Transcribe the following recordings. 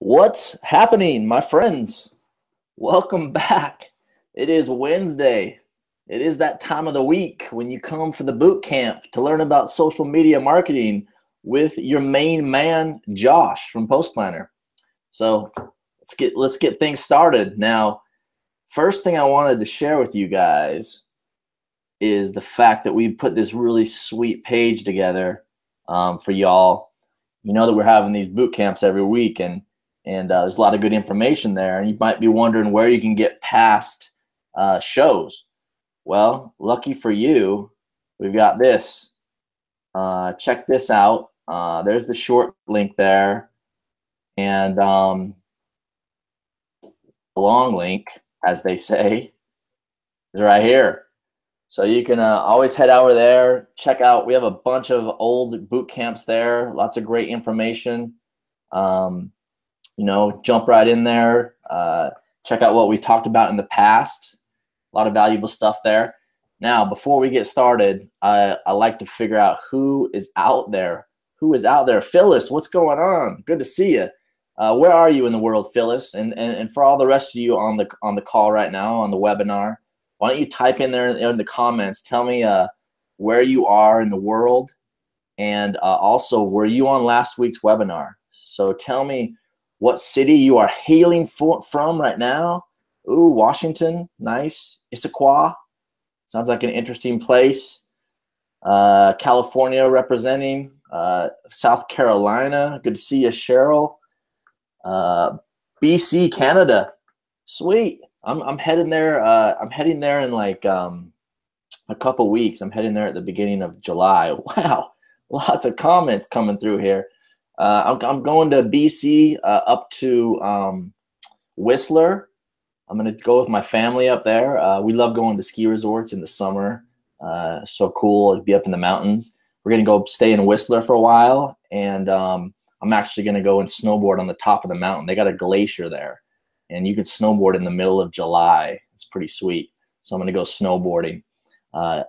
What's happening, my friends? Welcome back. It is Wednesday. It is that time of the week when you come for the boot camp to learn about social media marketing with your main man, Josh from Post Planner. So let's get things started. Now, first thing I wanted to share with you guys is the fact that we put this really sweet page together for y'all. You know that we're having these boot camps every week, and there's a lot of good information there. And you might be wondering where you can get past shows. Well, lucky for you, we've got this. Check this out. There's the short link there, and the long link, as they say, is right here. So you can always head over there, check out. We have a bunch of old boot camps there, lots of great information. Jump right in there. Check out what we've talked about in the past. A lot of valuable stuff there. Now, before we get started, I like to figure out who is out there. Who is out there? Phyllis, what's going on? Good to see you. Where are you in the world, Phyllis? And for all the rest of you on the call right now, on the webinar, why don't you type in there in the comments, tell me where you are in the world, and also, were you on last week's webinar? So tell me what city you are hailing from right now. Ooh, Washington, nice. Issaquah, sounds like an interesting place. California representing. South Carolina, good to see you, Cheryl. BC, Canada, sweet. I'm heading there. I'm heading there in like a couple weeks. I'm heading there at the beginning of July. Wow, lots of comments coming through here. I'm going to BC up to Whistler. I'm going to go with my family up there. We love going to ski resorts in the summer. So cool to be up in the mountains. We're going to go stay in Whistler for a while, and I'm actually going to go and snowboard on the top of the mountain. They got a glacier there, and you can snowboard in the middle of July. It's pretty sweet. So I'm going to go snowboarding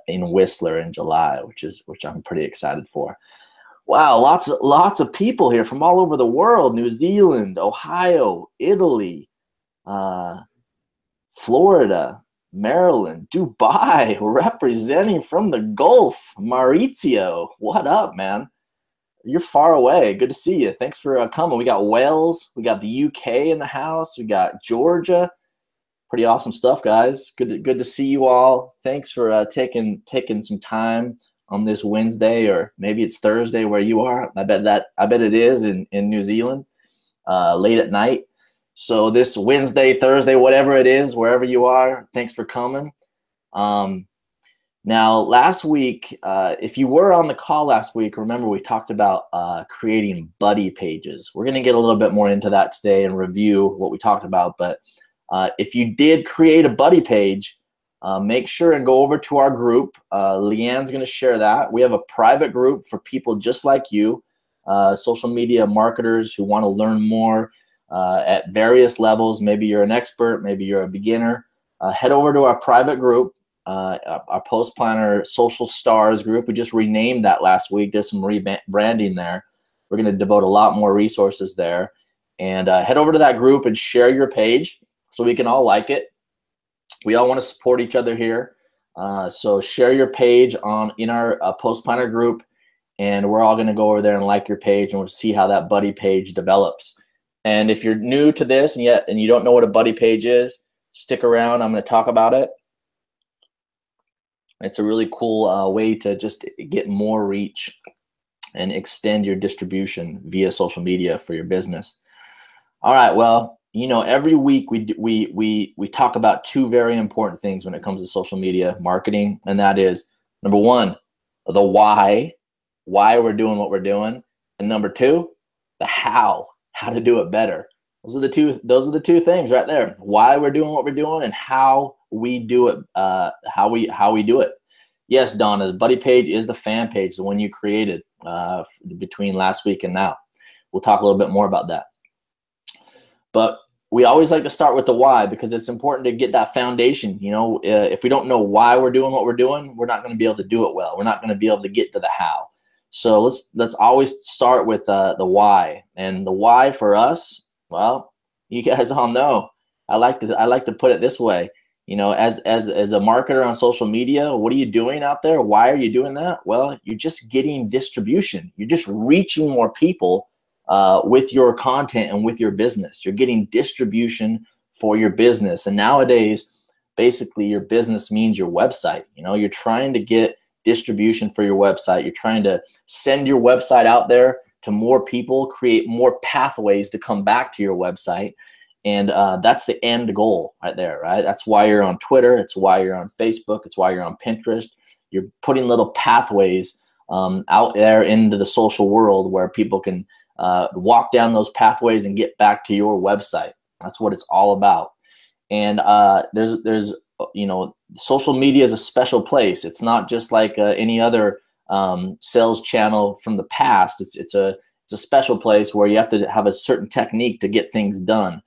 in Whistler in July, which I'm pretty excited for. Wow, lots of people here from all over the world: New Zealand, Ohio, Italy, Florida, Maryland, Dubai, representing from the Gulf. Maurizio, what up, man? You're far away. Good to see you. Thanks for coming. We got Wales. We got the UK in the house. We got Georgia. Pretty awesome stuff, guys. Good to see you all. Thanks for taking some time on this Wednesday, or maybe it's Thursday where you are. I bet it is in New Zealand, late at night. So this Wednesday, Thursday, whatever it is, wherever you are, thanks for coming. Now, last week, if you were on the call last week, remember we talked about creating buddy pages. We're going to get a little bit more into that today and review what we talked about. But if you did create a buddy page, make sure and go over to our group. Leanne's going to share that. We have a private group for people just like you, social media marketers who want to learn more at various levels. Maybe you're an expert, maybe you're a beginner. Head over to our private group. Our Post Planner Social Stars group. We just renamed that last week. There's some rebranding there. We're going to devote a lot more resources there. And head over to that group and share your page so we can all like it. We all want to support each other here. So share your page in our Post Planner group, and we're all going to go over there and like your page, and we'll see how that buddy page develops. And if you're new to this and you don't know what a buddy page is, stick around. I'm going to talk about it. It's a really cool way to just get more reach and extend your distribution via social media for your business. All right, well, every week we talk about two very important things when it comes to social media marketing, and that is, number one, the why we're doing what we're doing, and number two, the how to do it better. Those are the two things right there. Why we're doing what we're doing and how we do it, how we do it. Yes, Donna, the buddy page is the fan page, the one you created between last week and now. We'll talk a little bit more about that. But we always like to start with the why, because it's important to get that foundation. If we don't know why we're doing what we're doing, we're not going to be able to do it well. We're not going to be able to get to the how. So let's always start with the why. And the why for us, Well, you guys all know. I like to put it this way. You know, as a marketer on social media, what are you doing out there? Why are you doing that? Well, you're just getting distribution. You're just reaching more people with your content and with your business. You're getting distribution for your business. And nowadays, basically, your business means your website. You know, you're trying to get distribution for your website. You're trying to send your website out there to more people, create more pathways to come back to your website. And that's the end goal right there, right? That's why you're on Twitter. It's why you're on Facebook. It's why you're on Pinterest. You're putting little pathways out there into the social world where people can walk down those pathways and get back to your website. That's what it's all about. And there's you know, social media is a special place. It's not just like any other sales channel from the past. It's a special place where you have to have a certain technique to get things done.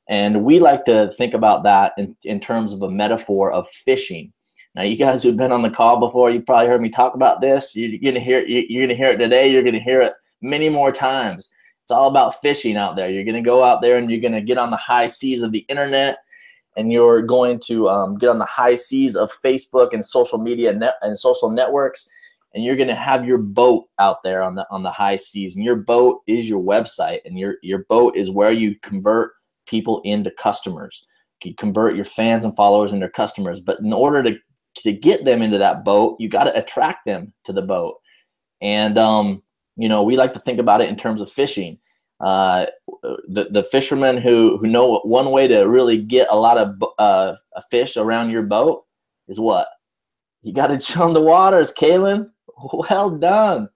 And we like to think about that in terms of a metaphor of fishing. Now, you guys who've been on the call before, you probably heard me talk about this. You're gonna hear it today. You're gonna hear it many more times. It's all about fishing out there. You're gonna go out there and you're gonna get on the high seas of the internet, and you're going to get on the high seas of Facebook and social media and social networks, and you're going to have your boat out there on the high seas. And your boat is your website, and your boat is where you convert people into customers. You convert your fans and followers into customers. But in order to get them into that boat, you got to attract them to the boat. And you know, we like to think about it in terms of fishing. The fishermen who know one way to really get a lot of fish around your boat is what? You got to chum the waters, Kaylin. Well done.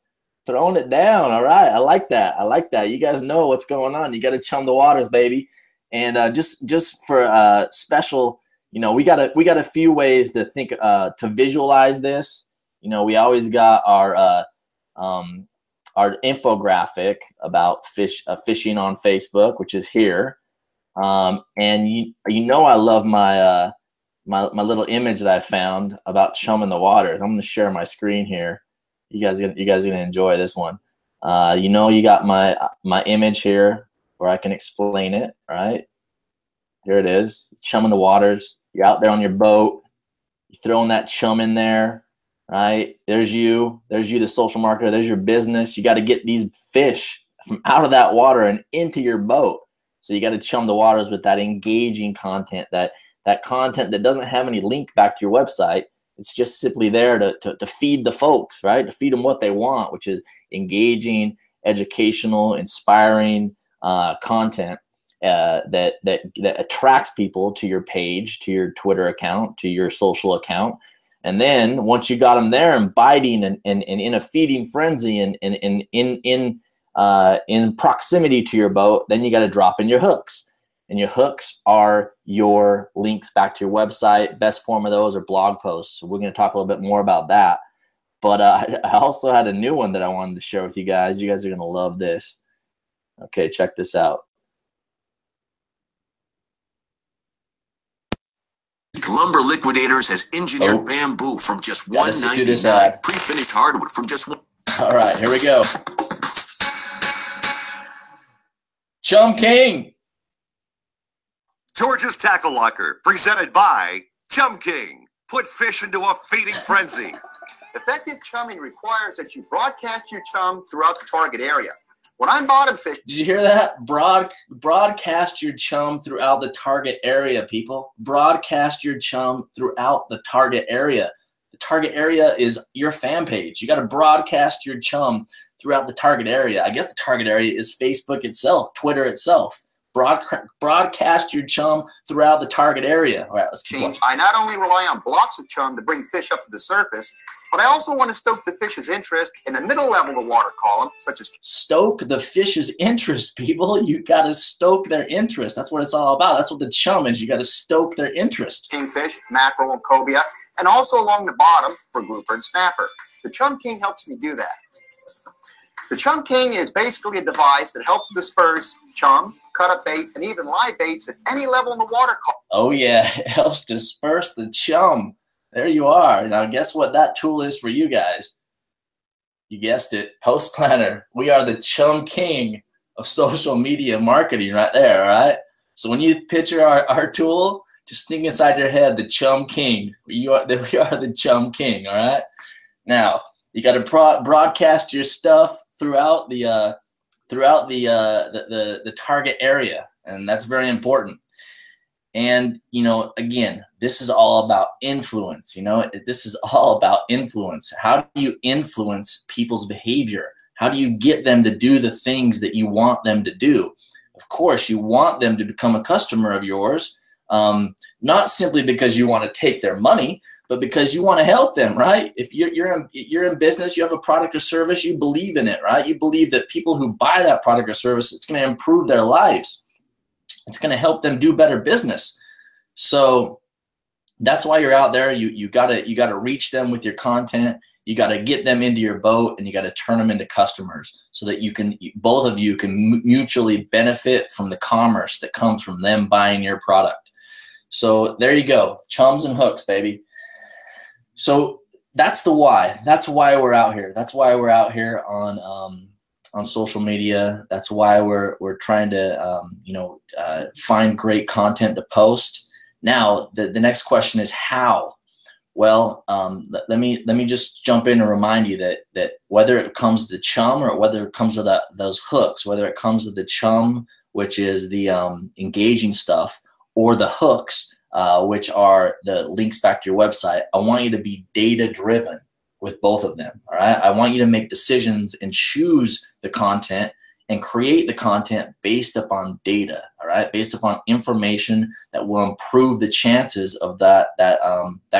Throwing it down. All right. I like that. I like that. You guys know what's going on. You got to chum the waters, baby. And just for special, you know, we got a few ways to think to visualize this. You know, we always got our infographic about fishing on Facebook, which is here. And you know, I love my my little image that I found about chumming the waters. I'm going to share my screen here. You guys are gonna enjoy this one. You know, you got my image here where I can explain it. Right here it is, chumming the waters. You're out there on your boat. You're throwing that chum in there. Right, there's you, the social marketer. There's your business. You got to get these fish from out of that water and into your boat. So you got to chum the waters with that engaging content, that content that doesn't have any link back to your website. It's just simply there to feed the folks, right? To feed them what they want, which is engaging, educational, inspiring content that attracts people to your page, to your Twitter account, to your social account. And then once you got them there and biting and in a feeding frenzy and in proximity to your boat, then you got to drop in your hooks. And your hooks are your links back to your website. Best form of those are blog posts. So we're going to talk a little bit more about that. But I also had a new one that I wanted to share with you guys. You guys are going to love this. Okay, check this out. Lumber Liquidators has engineered bamboo from just $1.99. Pre-finished hardwood from just $1. All right, here we go. Chum King. George's Tackle Locker, presented by Chum King. Put fish into a feeding frenzy. Effective chumming requires that you broadcast your chum throughout the target area. When I'm bottom fishing. Did you hear that? Broadcast your chum throughout the target area, people. Broadcast your chum throughout the target area. The target area is your fan page. You got to broadcast your chum throughout the target area. I guess the target area is Facebook itself, Twitter itself. Broadcast your chum throughout the target area. All right, let's keep going. I not only rely on blocks of chum to bring fish up to the surface, but I also want to stoke the fish's interest in the middle level of the water column, such as... Stoke the fish's interest, people. You got to stoke their interest. That's what it's all about. That's what the chum is. You got to stoke their interest. Kingfish, mackerel, and cobia, and also along the bottom for grouper and snapper. The Chum King helps me do that. The Chum King is basically a device that helps disperse chum, cut up bait, and even live baits at any level in the water column. Oh, yeah. It helps disperse the chum. There you are. Now, guess what that tool is for you guys? You guessed it. Post Planner. We are the Chum King. of social media marketing right there, all right? So when you picture our tool, just think inside your head, the Chum King. We are the Chum King, all right? Now, you got to broadcast your stuff throughout the target area, and that's very important. And, you know, again, this is all about influence. You know, this is all about influence. How do you influence people's behavior? How do you get them to do the things that you want them to do? Of course, you want them to become a customer of yours, not simply because you want to take their money, but because you want to help them, right? If you're in business, you have a product or service, you believe in it, right? You believe that people who buy that product or service, it's going to improve their lives. It's going to help them do better business. So that's why you're out there. You gotta reach them with your content. You got to get them into your boat, and you got to turn them into customers so that both of you can mutually benefit from the commerce that comes from them buying your product. So there you go, chums and hooks, baby. So that's the why. That's why we're out here. That's why we're out here on social media. That's why we're trying to find great content to post. Now the next question is how. Well, let me just jump in and remind you that whether it comes to Chum or whether it comes to those hooks, whether it comes to the Chum, which is the engaging stuff, or the hooks, which are the links back to your website, I want you to be data driven with both of them. All right. I want you to make decisions and choose the content and create the content based upon data. All right. Based upon information that will improve the chances of that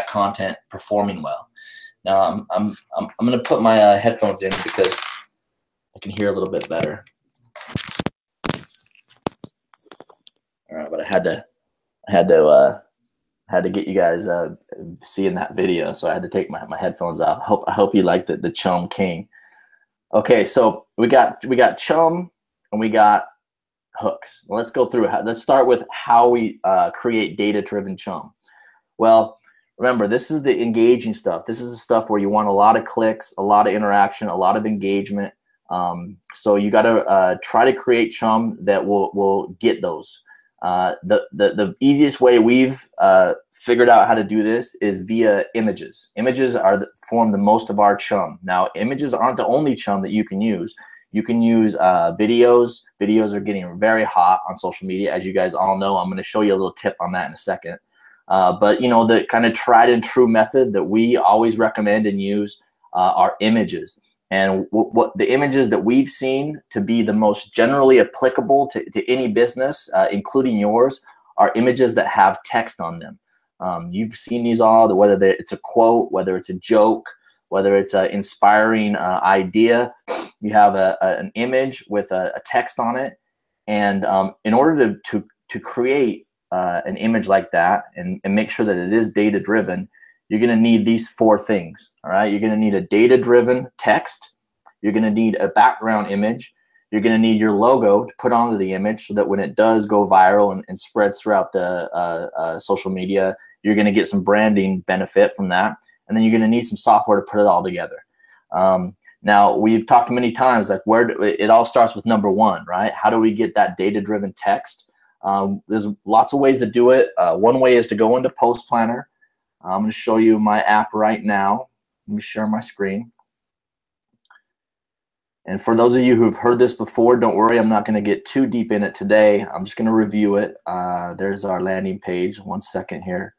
content performing well. Now I'm going to put my headphones in because I can hear a little bit better. All right. But I had to get you guys seeing that video, so I had to take my headphones off. I hope you liked the Chum King. Okay, so we got Chum and we got hooks. Well, let's go through it. Let's start with how we create data-driven Chum. Well, remember, this is the engaging stuff. This is the stuff where you want a lot of clicks, a lot of interaction, a lot of engagement. So you got to try to create Chum that will get those. The easiest way we've figured out how to do this is via images. Images form the most of our Chum. Now, images aren't the only Chum that you can use. You can use videos. Videos are getting very hot on social media, as you guys all know. I'm going to show you a little tip on that in a second. But, you know, the kind of tried and true method that we always recommend and use are images. And what the images that we've seen to be the most generally applicable to any business, including yours, are images that have text on them. You've seen these all, whether it's a quote, whether it's a joke, whether it's an inspiring idea. You have an image with a text on it. And in order to create an image like that and make sure that it is data-driven, you're going to need these four things, all right? You're going to need a data-driven text. You're going to need a background image. You're going to need your logo to put onto the image so that when it does go viral and spreads throughout the social media, you're going to get some branding benefit from that. And then you're going to need some software to put it all together. Now, we've talked many times, like it all starts with number one, right? How do we get that data-driven text? There's lots of ways to do it. One way is to go into Post Planner. I'm going to show you my app right now. Let me share my screen. And for those of you who've heard this before, don't worry, I'm not going to get too deep in it today. I'm just going to review it. There's our landing page. 1 second here.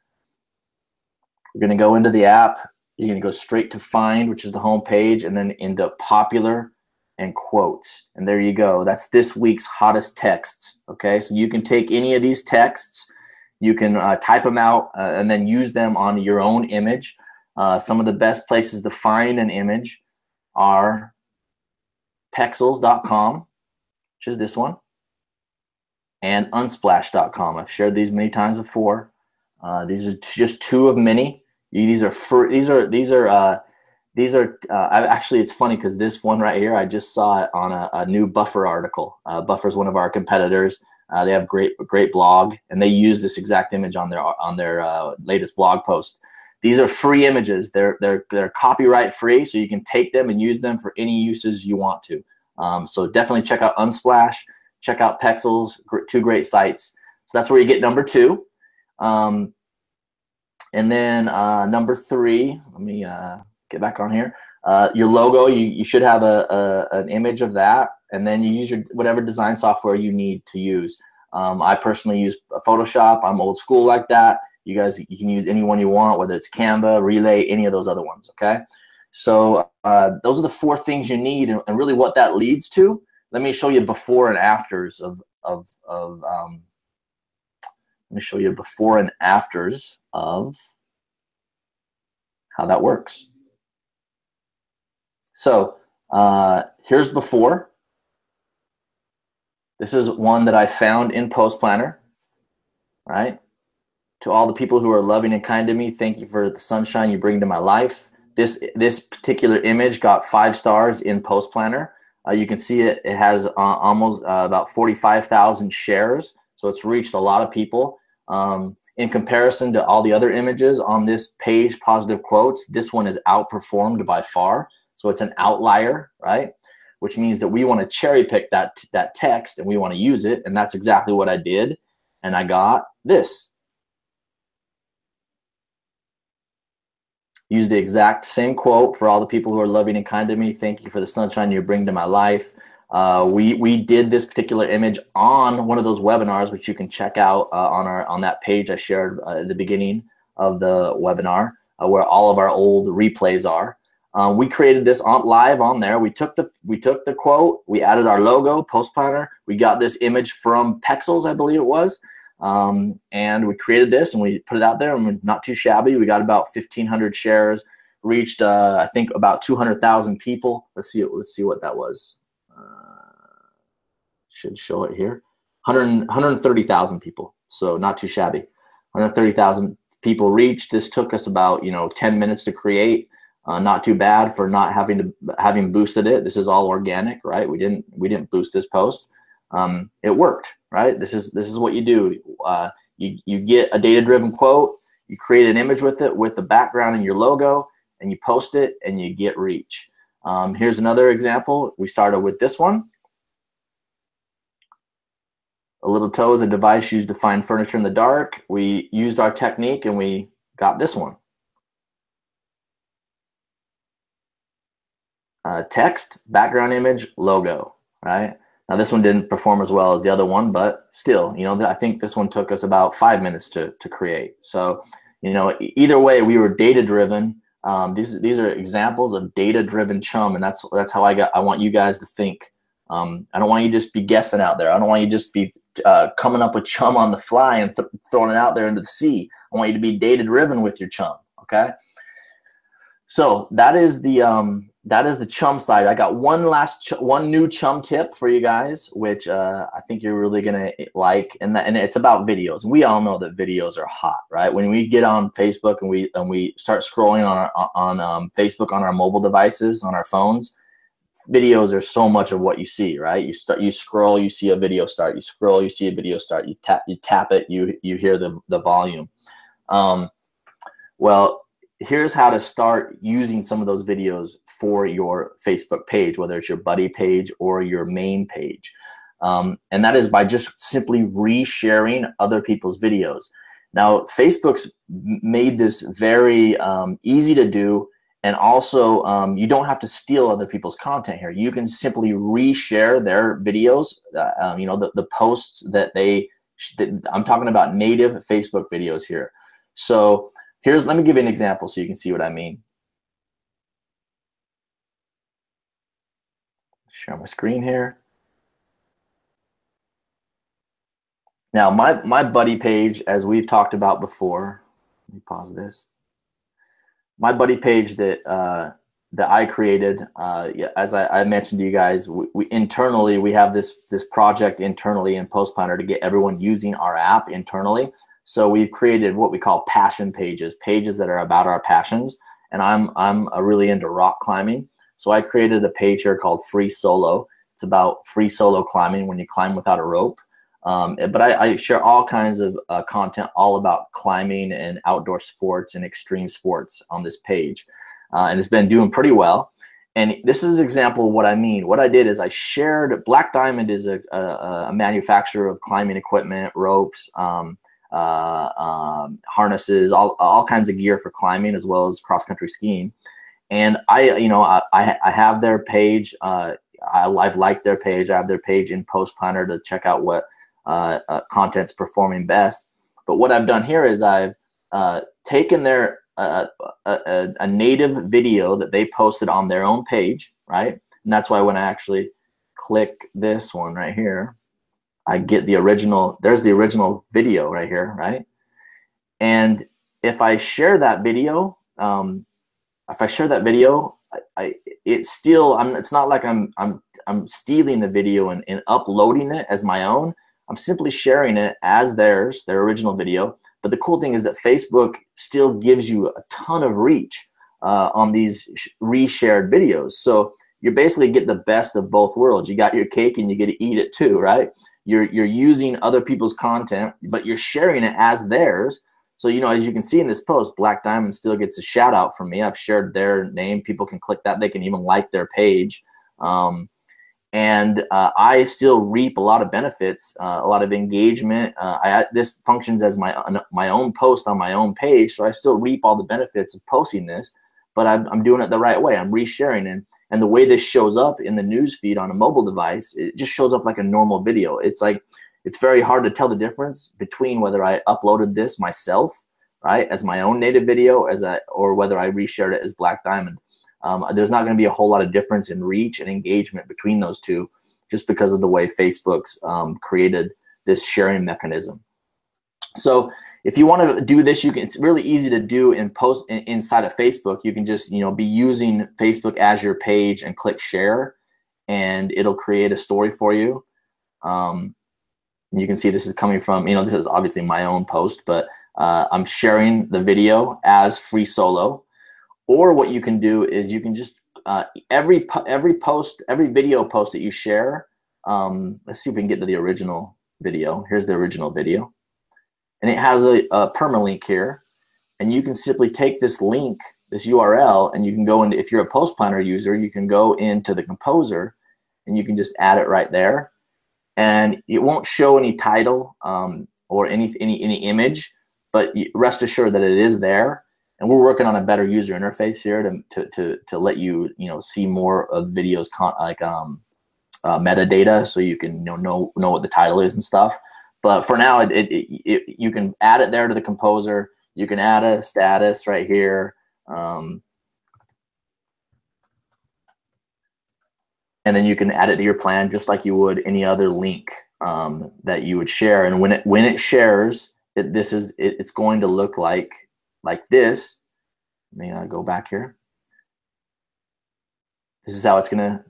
We're going to go into the app. You're going to go straight to Find, which is the home page, and then into Popular and Quotes. And there you go. That's this week's hottest texts. Okay, so you can take any of these texts. You can type them out and then use them on your own image. Some of the best places to find an image are Pexels.com, which is this one, and Unsplash.com. I've shared these many times before. These are just two of many. These are free. These are actually, it's funny because this one right here, I just saw it on a new Buffer article. Buffer is one of our competitors. They have great blog, and they use this exact image on their latest blog post. These are free images. They're copyright free, so you can take them and use them for any uses you want to. So definitely check out Unsplash, check out Pexels, two great sites. So that's where you get number 2. And then number 3, let me get back on here. Your logo, you should have an image of that, and then you use your whatever design software you need to use. I personally use Photoshop. I'm old school like that. You guys, you can use any one you want, whether it's Canva, Relay, any of those other ones, okay? So those are the 4 things you need, and really what that leads to. Let me show you before and afters of let me show you before and afters of how that works. So here's before. This is one that I found in Post Planner, right? To all the people who are loving and kind to me, thank you for the sunshine you bring to my life. This particular image got 5 stars in Post Planner. You can see it has almost about 45,000 shares, so it's reached a lot of people. In comparison to all the other images on this page, Positive Quotes, this one is outperformed by far. So it's an outlier, right? Which means that we want to cherry pick that text and we want to use it. And that's exactly what I did. And I got this. Use the exact same quote for all the people who are loving and kind to me. Thank you for the sunshine you bring to my life. We did this particular image on one of those webinars, which you can check out on that page I shared at the beginning of the webinar, where all of our old replays are. We created this live on there. We took the quote, we added our logo, Post Planner. We got this image from Pexels, I believe it was, and we created this and we put it out there, and we're not too shabby. We got about 1,500 shares, reached I think about 200,000 people. Let's see what that was. Should show it here. 130,000 people. So not too shabby. 130,000 people reached. This took us about 10 minutes to create. Not too bad for not having boosted it. This is all organic, right? We didn't boost this post. It worked, right? This is what you do. You get a data-driven quote. You create an image with it, with the background and your logo, and you post it, and you get reach. Here's another example. We started with this one. A little toe is a device used to find furniture in the dark. We used our technique, and we got this one. Text, background image, logo, right? Now this one didn't perform as well as the other one, but still, I think this one took us about 5 minutes to create. So, either way, we were data-driven. These are examples of data-driven chum, and that's how I want you guys to think. I don't want you to just be guessing out there. I don't want you to just be coming up with chum on the fly and throwing it out there into the sea. I want you to be data-driven with your chum, okay? So that is the chum side. I got one new chum tip for you guys, which I think you're really gonna like, and it's about videos. We all know that videos are hot, right? When we get on Facebook and we start scrolling on Facebook on our mobile devices, on our phones, videos are so much of what you see, right? You scroll, you see a video start. You scroll, you see a video start. You tap it, you hear the volume. Well, here's how to start using some of those videos for your Facebook page, whether it's your buddy page or your main page. And that is by just simply resharing other people's videos. Now, Facebook's made this very easy to do, and also you don't have to steal other people's content here. You can simply reshare their videos, the posts that I'm talking about native Facebook videos here. So let me give you an example so you can see what I mean. Share my screen here. Now, my buddy page, as we've talked about before, let me pause this. My buddy page that I created, as I mentioned to you guys, we internally, we have this project internally in Post Planner to get everyone using our app internally. So we've created what we call passion pages that are about our passions. And I'm really into rock climbing. So I created a page here called Free Solo. It's about free solo climbing when you climb without a rope. But I share all kinds of content all about climbing and outdoor sports and extreme sports on this page. And it's been doing pretty well. And this is an example of what I mean. What I did is I shared, Black Diamond is a manufacturer of climbing equipment, ropes, harnesses, all kinds of gear for climbing as well as cross-country skiing. And I have their page. I've liked their page. I have their page in Post Planner to check out what content's performing best. But what I've done here is I've taken their a native video that they posted on their own page, right? And that's why when I actually click this one right here, I get the original. There's the original video right here, right? And if I share that video, it's still, it's not like I'm stealing the video and uploading it as my own. I'm simply sharing it as their original video. But the cool thing is that Facebook still gives you a ton of reach on these reshared videos. So you basically get the best of both worlds. You got your cake and you get to eat it too, right? You're using other people's content, but you're sharing it as theirs. So, as you can see in this post, Black Diamond still gets a shout out from me. I've shared their name. People can click that. They can even like their page. And I still reap a lot of benefits, a lot of engagement. This functions as my own post on my own page, so I still reap all the benefits of posting this, but I'm doing it the right way. I'm resharing, and the way this shows up in the news feed on a mobile device, it just shows up like a normal video. It's very hard to tell the difference between whether I uploaded this myself, right, as my own native video, or whether I reshared it as Black Diamond. There's not going to be a whole lot of difference in reach and engagement between those two, just because of the way Facebook's created this sharing mechanism. So if you want to do this, it's really easy to do inside of Facebook. You can just be using Facebook as your page and click share, and it'll create a story for you. You can see this is coming from, this is obviously my own post, but I'm sharing the video as Free Solo. Or what you can do is you can just every video post that you share. Let's see if we can get to the original video. Here's the original video, and it has a permalink here, and you can simply take this link, this URL, and you can go into, if you're a Post Planner user, you can go into the Composer, and you can just add it right there, and it won't show any title or any image, but rest assured that it is there. And we're working on a better user interface here to let you see more of videos metadata, so you can know what the title is and stuff. But for now, you can add it there to the Composer. You can add a status right here, and then you can add it to your plan just like you would any other link that you would share. And when it shares, it's going to look like this. Let me go back here. This is how it's gonna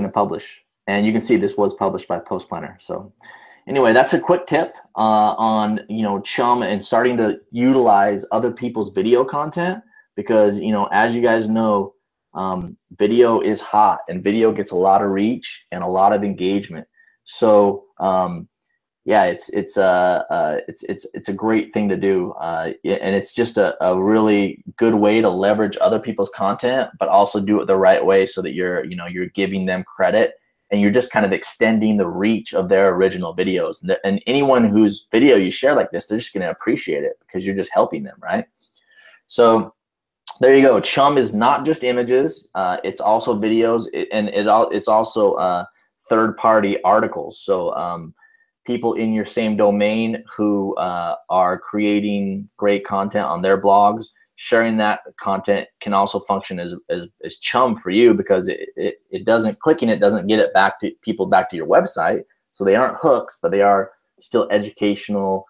publish, and you can see this was published by Post Planner. So anyway, that's a quick tip on Chum and starting to utilize other people's video content, because as you guys know, video is hot and video gets a lot of reach and a lot of engagement. So yeah, it's a great thing to do, and it's just a really good way to leverage other people's content, but also do it the right way, so that you're giving them credit, and you're just kind of extending the reach of their original videos. And anyone whose video you share like this, they're just going to appreciate it, because you're just helping them, right? So there you go. Chum is not just images; it's also videos, and it's also third-party articles. So people in your same domain who are creating great content on their blogs, sharing that content can also function as Chum for you, because it doesn't, clicking it doesn't get it back to people, back to your website. So they aren't hooks, but they are still educational,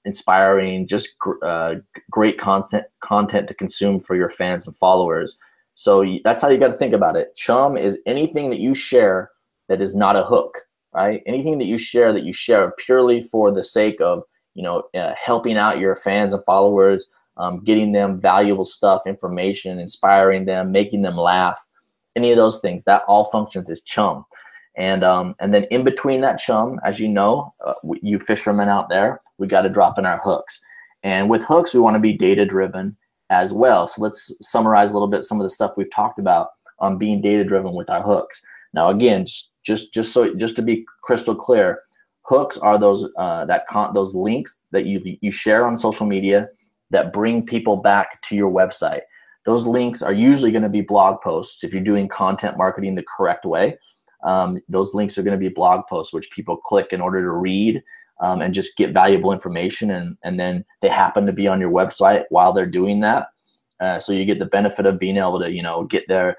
inspiring, just great content to consume for your fans and followers. So that's how you got to think about it. Chum is anything that you share that is not a hook. Right? Anything that you share purely for the sake of helping out your fans and followers, getting them valuable stuff, information, inspiring them, making them laugh, any of those things, that all functions as Chum. And then in between that Chum, as you know, you fishermen out there, we got to drop in our hooks. And with hooks, we want to be data driven as well. So let's summarize a little bit some of the stuff we've talked about. on being data driven with our hooks. Now, again, just to be crystal clear, hooks are those those links that you share on social media that bring people back to your website. Those links are usually going to be blog posts if you're doing content marketing the correct way. Those links are going to be blog posts which people click in order to read and just get valuable information, and then they happen to be on your website while they're doing that. So you get the benefit of being able to get there,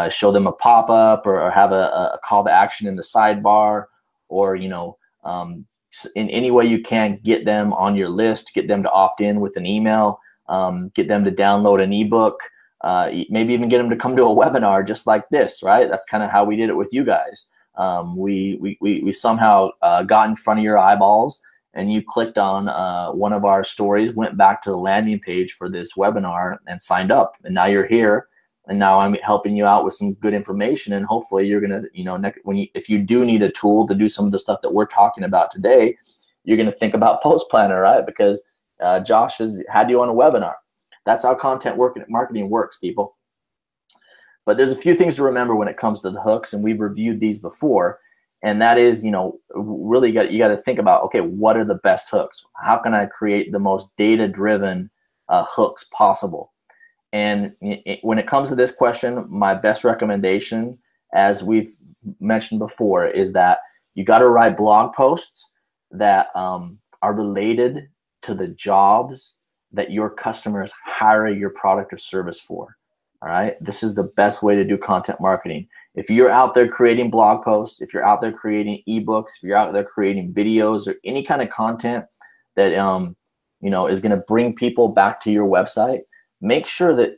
show them a pop-up or have a call to action in the sidebar, or in any way you can get them on your list, get them to opt in with an email, get them to download an ebook, maybe even get them to come to a webinar just like this, right? That's kind of how we did it with you guys. We somehow got in front of your eyeballs, and you clicked on one of our stories, went back to the landing page for this webinar and signed up. And now you're here, and now I'm helping you out with some good information. And hopefully you're going to, if you do need a tool to do some of the stuff that we're talking about today, you're going to think about Post Planner, right? Because Josh has had you on a webinar. That's how content marketing works, people. But there's a few things to remember when it comes to the hooks, and we've reviewed these before. And that is, really you got to think about, okay, what are the best hooks? How can I create the most data-driven hooks possible? And when it comes to this question, my best recommendation, as we've mentioned before, is that you got to write blog posts that are related to the jobs that your customers hire your product or service for. All right, this is the best way to do content marketing. If you're out there creating blog posts, if you're out there creating ebooks, if you're out there creating videos or any kind of content that is going to bring people back to your website, make sure that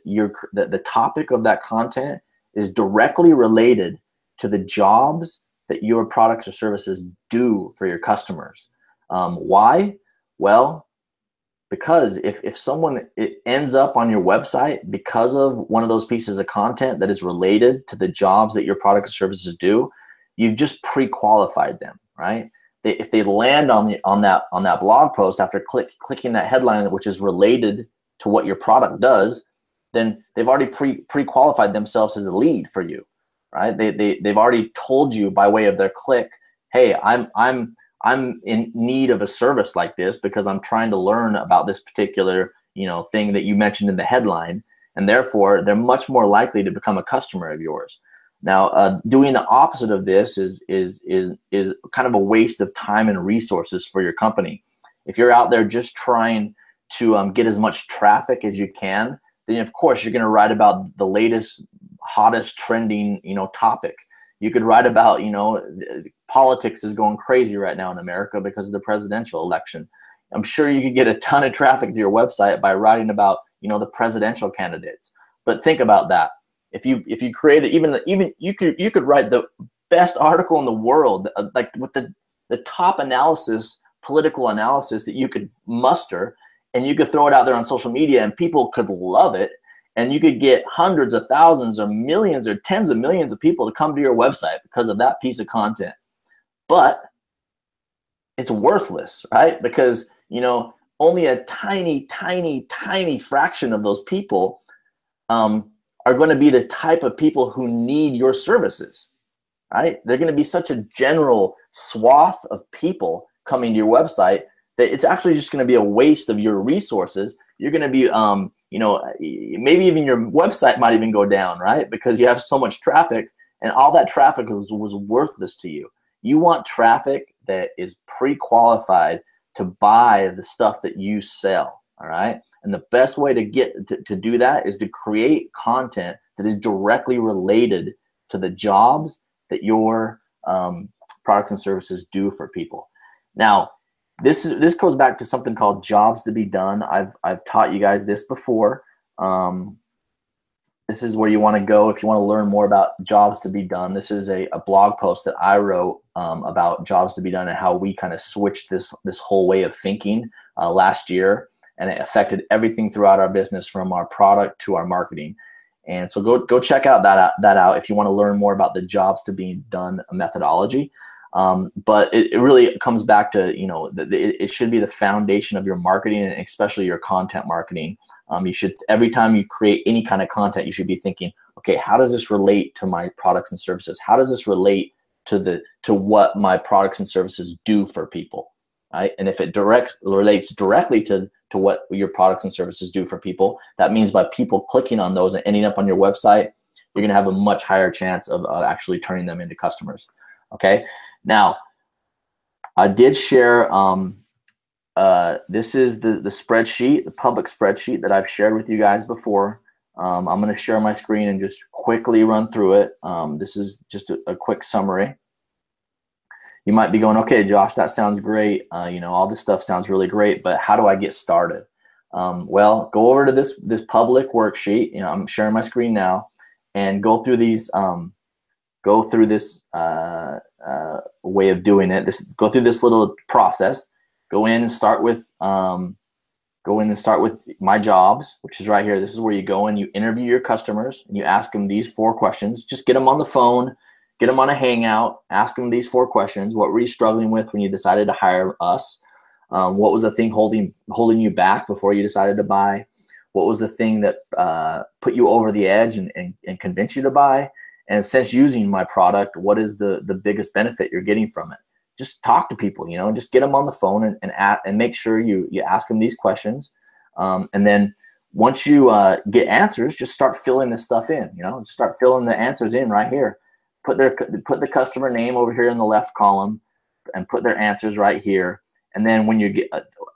that the topic of that content is directly related to the jobs that your products or services do for your customers. Why? Well, because if someone ends up on your website because of one of those pieces of content that is related to the jobs that your products or services do, you've just pre-qualified them, right? If they land on that blog post after clicking that headline, which is related to what your product does, then they've already pre-qualified themselves as a lead for you, right? They've already told you by way of their click, hey, I'm in need of a service like this because I'm trying to learn about this particular, thing that you mentioned in the headline, and therefore they're much more likely to become a customer of yours. Now, doing the opposite of this is kind of a waste of time and resources for your company. If you're out there just trying to get as much traffic as you can, then of course you're going to write about the latest, hottest, trending, topic. You could write about, politics is going crazy right now in America because of the presidential election. I'm sure you could get a ton of traffic to your website by writing about, the presidential candidates. But think about that. If you created even you could write the best article in the world, like with the top analysis, political analysis that you could muster, and you could throw it out there on social media, and people could love it. And you could get hundreds of thousands or millions or tens of millions of people to come to your website because of that piece of content. But it's worthless, right? Because, only a tiny, tiny, tiny fraction of those people are going to be the type of people who need your services, right? They're going to be such a general swath of people coming to your website that it's actually just going to be a waste of your resources. You're going to be, maybe even your website might even go down, right? Because you have so much traffic, and all that traffic was worthless to you. You want traffic that is pre-qualified to buy the stuff that you sell, all right? And the best way to get to do that is to create content that is directly related to the jobs that your products and services do for people. Now, this goes back to something called jobs to be done. I've taught you guys this before. This is where you want to go if you want to learn more about jobs to be done. This is a blog post that I wrote about jobs to be done and how we kind of switched this whole way of thinking last year, and it affected everything throughout our business from our product to our marketing. And so go check out that out if you want to learn more about the jobs to be done methodology. But it really comes back to, it should be the foundation of your marketing, and especially your content marketing. You should, every time you create any kind of content, you should be thinking, okay, how does this relate to my products and services? How does this relate to what my products and services do for people, right? And if it relates directly to what your products and services do for people, that means by people clicking on those and ending up on your website, you're going to have a much higher chance of actually turning them into customers. Okay. Now, I did share, this is the spreadsheet, the public spreadsheet that I've shared with you guys before. I'm going to share my screen and just quickly run through it. This is just a quick summary. You might be going, okay, Josh, that sounds great. You know, all this stuff sounds really great, but how do I get started? Well, go over to this public worksheet. You know, I'm sharing my screen now, and go through these. Go through this way of doing it. Go through this little process. Go in and start with My Jobs, which is right here. This is where you go and you interview your customers and you ask them these 4 questions. Just get them on the phone. Get them on a hangout, ask them these 4 questions. What were you struggling with when you decided to hire us? What was the thing holding you back before you decided to buy? What was the thing that put you over the edge and convinced you to buy? And since using my product, what is the biggest benefit you're getting from it? Just talk to people, you know, just get them on the phone and make sure you ask them these questions. And then once you get answers, just start filling this stuff in, you know, just start filling the answers in right here. Put the customer name over here in the left column and put their answers right here. And then when you get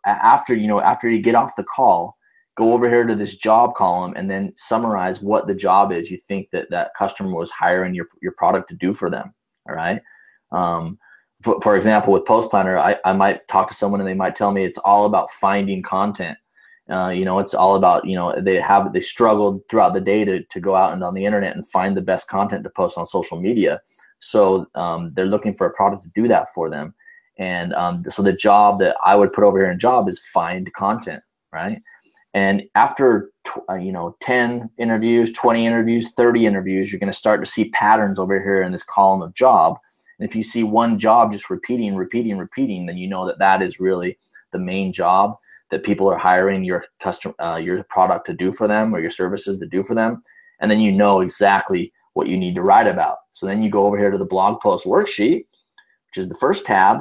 after you get off the call, go over here to this job column and then summarize what the job is you think that customer was hiring your product to do for them. All right. For example, with Post Planner, I might talk to someone and they might tell me it's all about finding content. You know, it's all about, you know, they struggled throughout the day to go out and on the internet and find the best content to post on social media. So they're looking for a product to do that for them. And so the job that I would put over here in job is find content, right? And after 10 interviews, 20 interviews, 30 interviews, you're going to start to see patterns over here in this column of job. And if you see one job just repeating, then you know that is really the main job that people are hiring your product to do for them or your services to do for them. And then you know exactly what you need to write about. So then you go over here to the blog post worksheet, which is the first tab,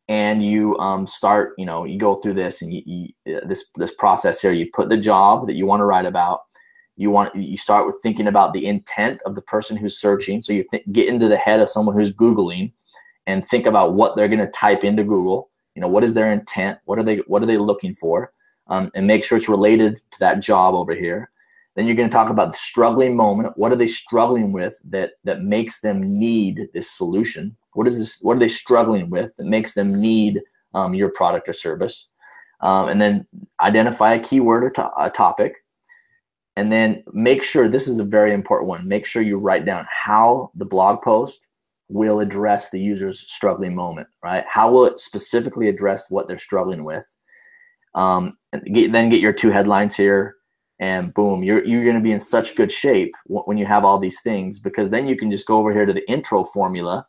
and you start, you go through this and this process here. You put the job that you want to write about. You start with thinking about the intent of the person who's searching. So you get into the head of someone who's Googling and think about what they're going to type into Google. What is their intent? What are they looking for? And make sure it's related to that job over here. Then you're going to talk about the struggling moment. What are they struggling with that makes them need this solution? What are they struggling with that makes them need your product or service? And then identify a keyword or a topic. And then make sure, this is a very important one, make sure you write down how the blog post will address the user's struggling moment, right? How will it specifically address what they're struggling with? And then get your 2 headlines here, and boom, you're going to be in such good shape when you have all these things, because then you can just go over here to the intro formula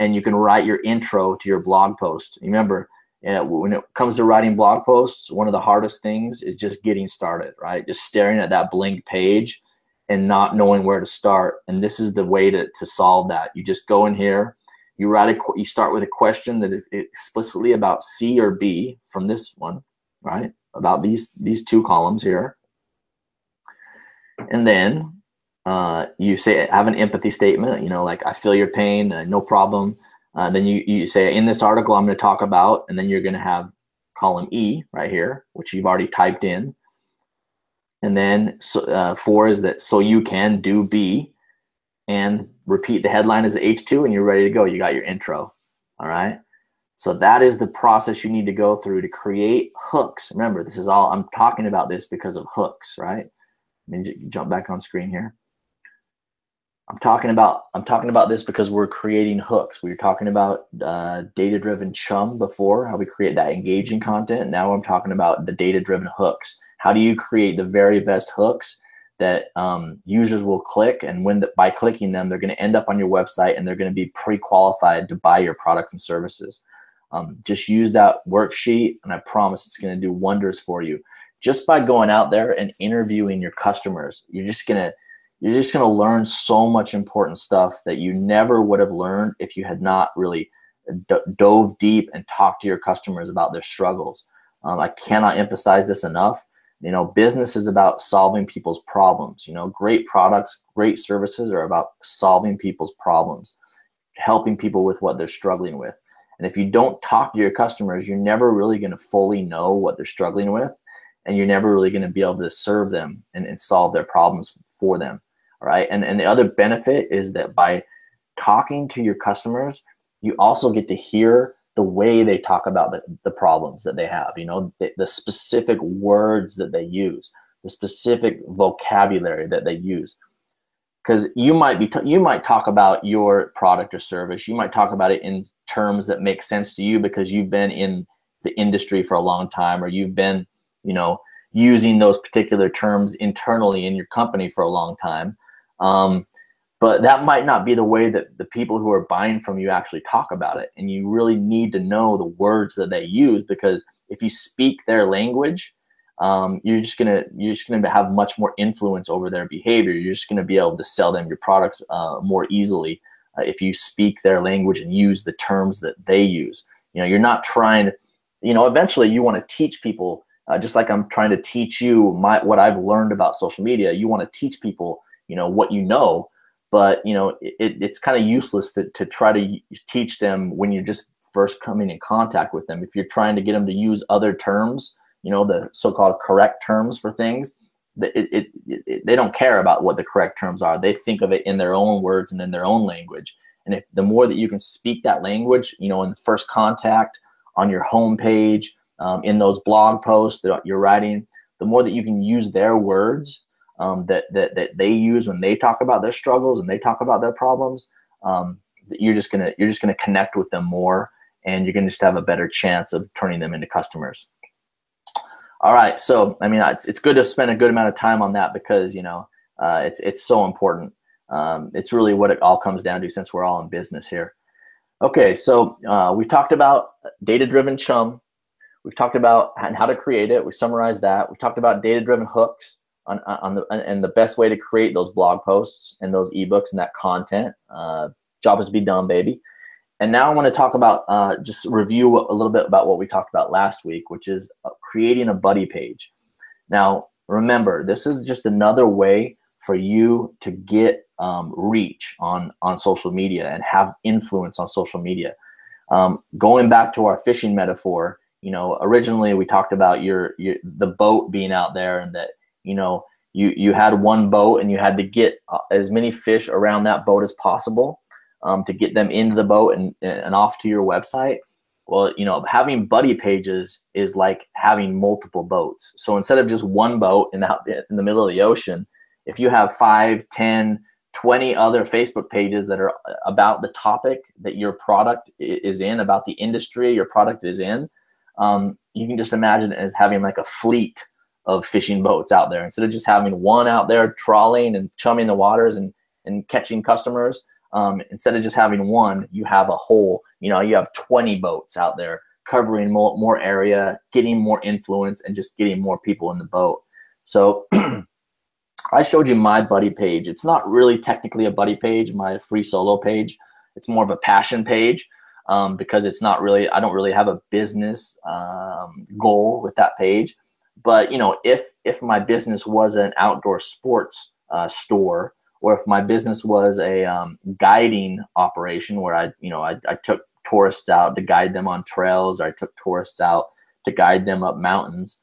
and you can write your intro to your blog post. Remember, when it comes to writing blog posts, one of the hardest things is just getting started, right? Just staring at that blank page and not knowing where to start. And this is the way to solve that. You just go in here, you start with a question that is explicitly about C or B from this one, right? About these 2 columns here. And then you say, have an empathy statement, like, I feel your pain, no problem. Then you say, in this article I'm going to talk about, and then you're going to have column E right here, which you've already typed in. And then 4 is that so you can do B, and repeat the headline as the H2, and you're ready to go. You got your intro. All right. So that is the process you need to go through to create hooks. Remember, this is all, I'm talking about this because of hooks, right? Let me jump back on screen here. I'm talking about this because we're creating hooks. We were talking about data-driven chum before, how we create that engaging content. Now I'm talking about the data-driven hooks. How do you create the very best hooks that users will click, and by clicking them, they're going to end up on your website and they're going to be pre-qualified to buy your products and services. Just use that worksheet, and I promise it's going to do wonders for you. Just by going out there and interviewing your customers, you're just going to you're just going to learn so much important stuff that you never would have learned if you had not really dove deep and talked to your customers about their struggles. I cannot emphasize this enough. Business is about solving people's problems. Great products, great services are about solving people's problems, helping people with what they're struggling with. And if you don't talk to your customers, you're never really going to fully know what they're struggling with, and you're never really going to be able to serve them and solve their problems for them. All right. And the other benefit is that by talking to your customers, you also get to hear the way they talk about the problems that they have, the specific words that they use, the specific vocabulary that they use. Because you might talk about your product or service. You might talk about it in terms that make sense to you because you've been in the industry for a long time, or you've been, using those particular terms internally in your company for a long time. But that might not be the way that the people who are buying from you actually talk about it. And you really need to know the words that they use, because if you speak their language, you're just gonna have much more influence over their behavior. You're just gonna be able to sell them your products more easily if you speak their language and use the terms that they use. You're not trying to, eventually you want to teach people, just like I'm trying to teach you what I've learned about social media. You want to teach people, what you know. But it's kind of useless to try to teach them when you're just first coming in contact with them. If you're trying to get them to use other terms, the so-called correct terms for things, they don't care about what the correct terms are. They think of it in their own words and in their own language. And if the more that you can speak that language, in the first contact, on your homepage, in those blog posts that you're writing, the more that you can use their words that they use when they talk about their struggles and they talk about their problems, you're just gonna connect with them more, and you're gonna just have a better chance of turning them into customers. All right, so it's good to spend a good amount of time on that, because it's so important. It's really what it all comes down to, since we're all in business here. Okay, so we talked about data-driven chum. We've talked about how to create it. We summarized that. We talked about data-driven hooks and the best way to create those blog posts and those ebooks and that content. Job is to be done, baby. And now I want to talk about, just review a little bit about what we talked about last week, which is creating a buddy page. Now, remember, this is just another way for you to get reach on social media and have influence on social media. Going back to our fishing metaphor, originally we talked about the boat being out there, and that, you had one boat and you had to get as many fish around that boat as possible to get them into the boat and off to your website. Well, having buddy pages is like having multiple boats. So instead of just one boat in the middle of the ocean, if you have 5, 10, 20 other Facebook pages that are about the topic that your product is in, about the industry your product is in, you can just imagine it as having like a fleet of fishing boats out there. Instead of just having one out there trawling and chumming the waters and catching customers, instead of just having one, you have a whole, you have 20 boats out there covering more area, getting more influence, and just getting more people in the boat. So I showed you my buddy page. It's not really technically a buddy page, my free solo page. It's more of a passion page, because it's not really, I don't really have a business goal with that page. But if my business was an outdoor sports store, or if my business was a guiding operation where I took tourists out to guide them on trails, or I took tourists out to guide them up mountains.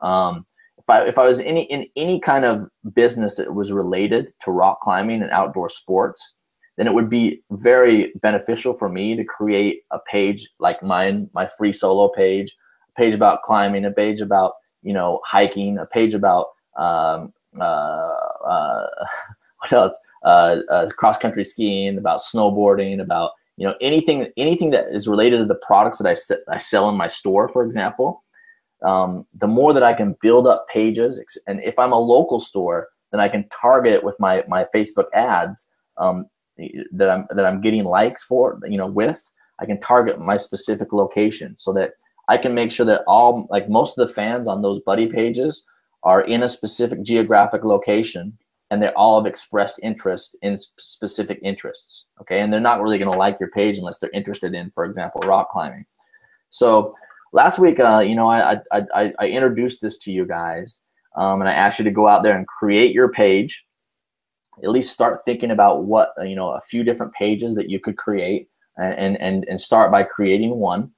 If I was in any kind of business that was related to rock climbing and outdoor sports, then it would be very beneficial for me to create a page like mine, my free solo page, a page about climbing, a page about hiking, a page about what else? Cross country skiing, about snowboarding, about anything that is related to the products that I sell in my store, for example. The more that I can build up pages, and if I'm a local store, then I can target with my Facebook ads that I'm getting likes for, I can target my specific location, so that I can make sure that most of the fans on those buddy pages are in a specific geographic location, and they all have expressed interest in specific interests. Okay, and they're not really going to like your page unless they're interested in, for example, rock climbing. So last week, you know, I introduced this to you guys, and I asked you to go out there and create your page. At least start thinking about what, you know, a few different pages that you could create, and start by creating one.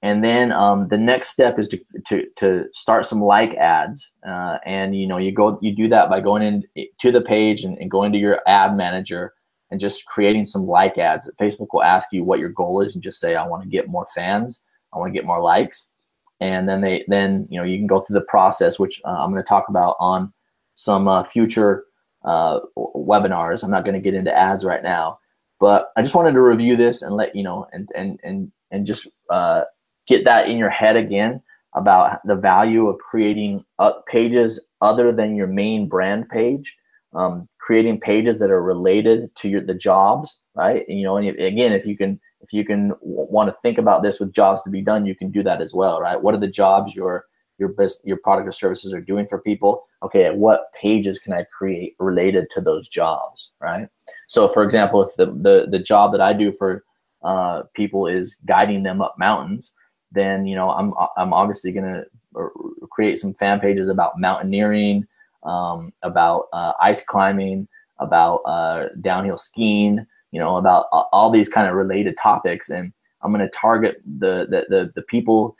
And then the next step is to start some like ads, and you know, you do that by going into the page and going to your ad manager and just creating some like ads. Facebook will ask you what your goal is, and just say, I want to get more fans, I want to get more likes, and then you know, you can go through the process, which I'm going to talk about on some future webinars. I'm not going to get into ads right now, but I just wanted to review this and let you know, and just get that in your head again about the value of creating pages other than your main brand page, creating pages that are related to the jobs, right? And, you know, and again, if you can want to think about this with jobs to be done, you can do that as well, right? What are the jobs your product or services are doing for people? Okay, what pages can I create related to those jobs, right? So, for example, if the job that I do for people is guiding them up mountains, then, you know, I'm obviously going to create some fan pages about mountaineering, about ice climbing, about downhill skiing, you know, about all these kind of related topics, and I'm going to target the people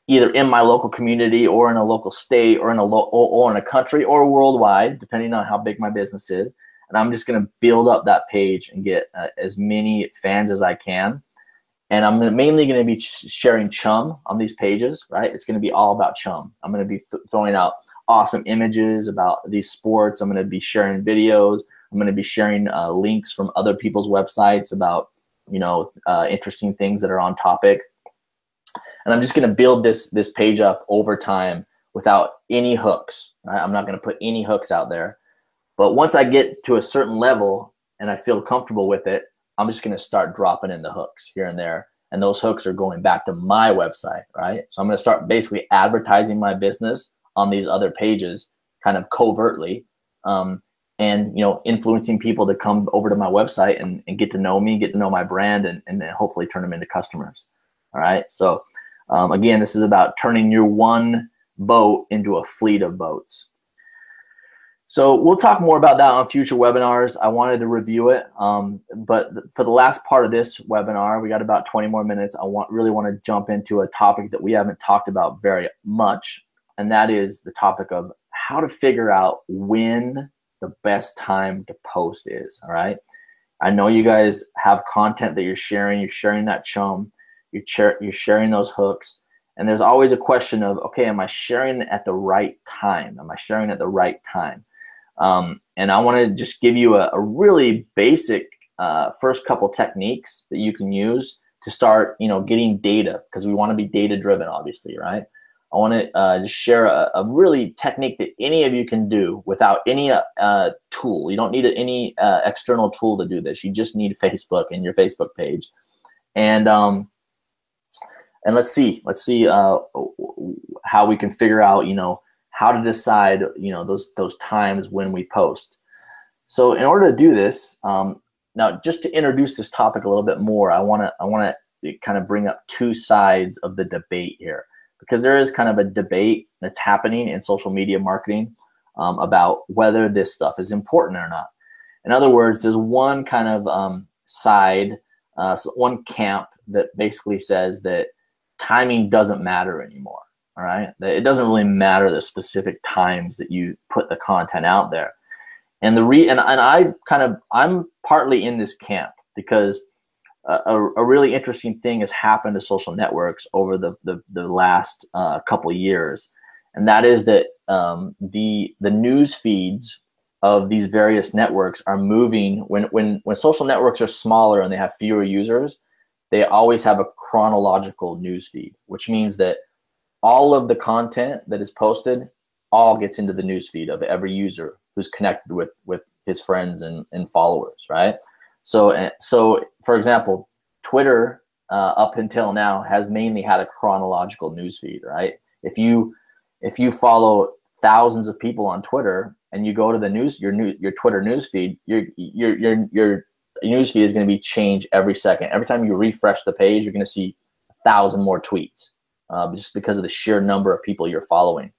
either in my local community or in a local state or in a country or worldwide, depending on how big my business is. And I'm just going to build up that page and get as many fans as I can. And I'm mainly going to be sharing chum on these pages, right? It's going to be all about chum. I'm going to be throwing out awesome images about these sports. I'm going to be sharing videos. I'm going to be sharing links from other people's websites about, you know, interesting things that are on topic. And I'm just going to build this page up over time without any hooks, right? I'm not going to put any hooks out there. But once I get to a certain level and I feel comfortable with it, I'm just going to start dropping in the hooks here and there. And those hooks are going back to my website, right? So I'm going to start basically advertising my business on these other pages kind of covertly, and, you know, influencing people to come over to my website and get to know me, get to know my brand, and then hopefully turn them into customers. All right. So again, this is about turning your one boat into a fleet of boats. So we'll talk more about that on future webinars. I wanted to review it, but for the last part of this webinar, we got about 20 more minutes. I really want to jump into a topic that we haven't talked about very much, and that is the topic of how to figure out when the best time to post is. All right. I know you guys have content that you're sharing that chum, you're sharing those hooks. And there's always a question of, okay, am I sharing at the right time? Am I sharing at the right time? And I want to just give you a really basic first couple techniques that you can use to start, you know, getting data, because we want to be data driven, obviously, right? I want to just share a really technique that any of you can do without any tool. You don't need any external tool to do this. You just need Facebook and your Facebook page. And let's see how we can figure out, you know, how to decide, you know, those times when we post. So in order to do this, now just to introduce this topic a little bit more, I want to kind of bring up two sides of the debate here, because there is kind of a debate that's happening in social media marketing about whether this stuff is important or not. In other words, there's one kind of side, so one camp that basically says that timing doesn't matter anymore. All right, it doesn't really matter the specific times that you put the content out there. And I'm partly in this camp, because a really interesting thing has happened to social networks over the last couple of years, and that is that the news feeds of these various networks are moving. When social networks are smaller and they have fewer users, they always have a chronological news feed, which means that all of the content that is posted all gets into the news feed of every user who's connected with his friends and followers, right? So for example, Twitter up until now has mainly had a chronological news feed, right? If you follow thousands of people on Twitter and you go to the your Twitter news feed, your news feed is going to be changed every second. Every time you refresh the page, you're going to see 1,000 more tweets, just because of the sheer number of people you're following.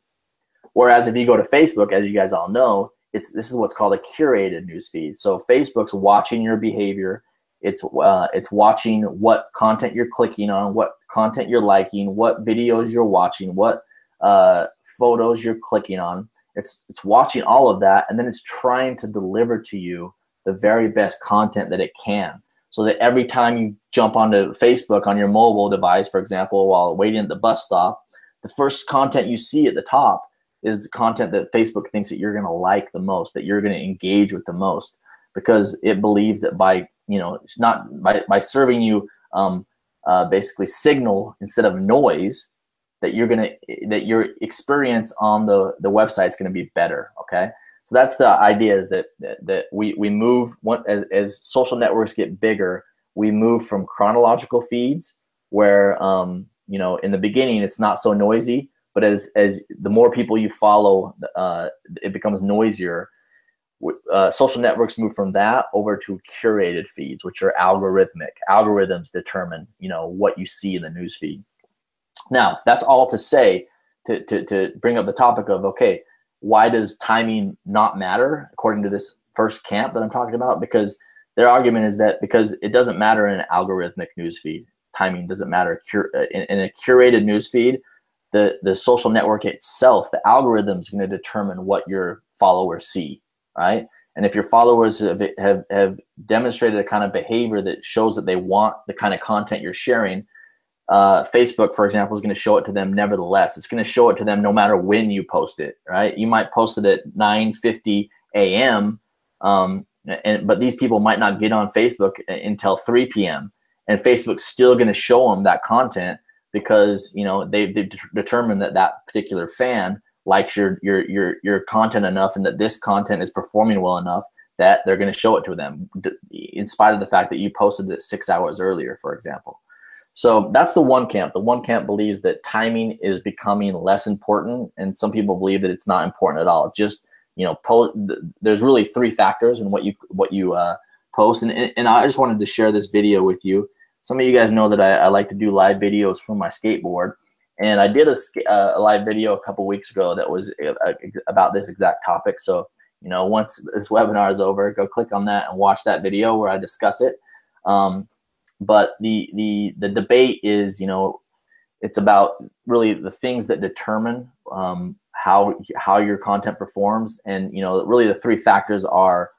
Whereas if you go to Facebook, as you guys all know, this is what's called a curated news feed. So Facebook's watching your behavior. It's watching what content you're clicking on, what content you're liking, what videos you're watching, what photos you're clicking on. It's watching all of that, and then it's trying to deliver to you the very best content that it can. So that every time you jump onto Facebook on your mobile device, for example, while waiting at the bus stop, the first content you see at the top is the content that Facebook thinks that you're going to like the most, that you're going to engage with the most, because it believes that by serving you basically signal instead of noise, that your experience on the website is going to be better. Okay, so that's the idea, is that we move as social networks get bigger, we move from chronological feeds where in the beginning it's not so noisy, but as the more people you follow, it becomes noisier. Social networks move from that over to curated feeds, which are algorithmic. Algorithms determine what you see in the news feed. Now, that's all to say, to bring up the topic of, okay, why does timing not matter according to this first camp that I'm talking about? Because their argument is that because it doesn't matter in an algorithmic news feed, timing doesn't matter. In a curated news feed, the social network itself, the algorithm is going to determine what your followers see, right? And if your followers have demonstrated a kind of behavior that shows that they want the kind of content you're sharing, Facebook, for example, is going to show it to them nevertheless. It's going to show it to them no matter when you post it, right? You might post it at 9:50 a.m., but these people might not get on Facebook until 3 p.m. And Facebook's still going to show them that content because they've determined that particular fan likes your content enough, and that this content is performing well enough that they're going to show it to them, in spite of the fact that you posted it 6 hours earlier, for example. So that's the one camp. The one camp believes that timing is becoming less important, and some people believe that it's not important at all. Just there's really three factors in what you post, and I just wanted to share this video with you. Some of you guys know that I like to do live videos from my skateboard, and I did a live video a couple weeks ago that was about this exact topic. So once this webinar is over, go click on that and watch that video where I discuss it. But the debate is, it's about really the things that determine how your content performs. And, really the three factors are,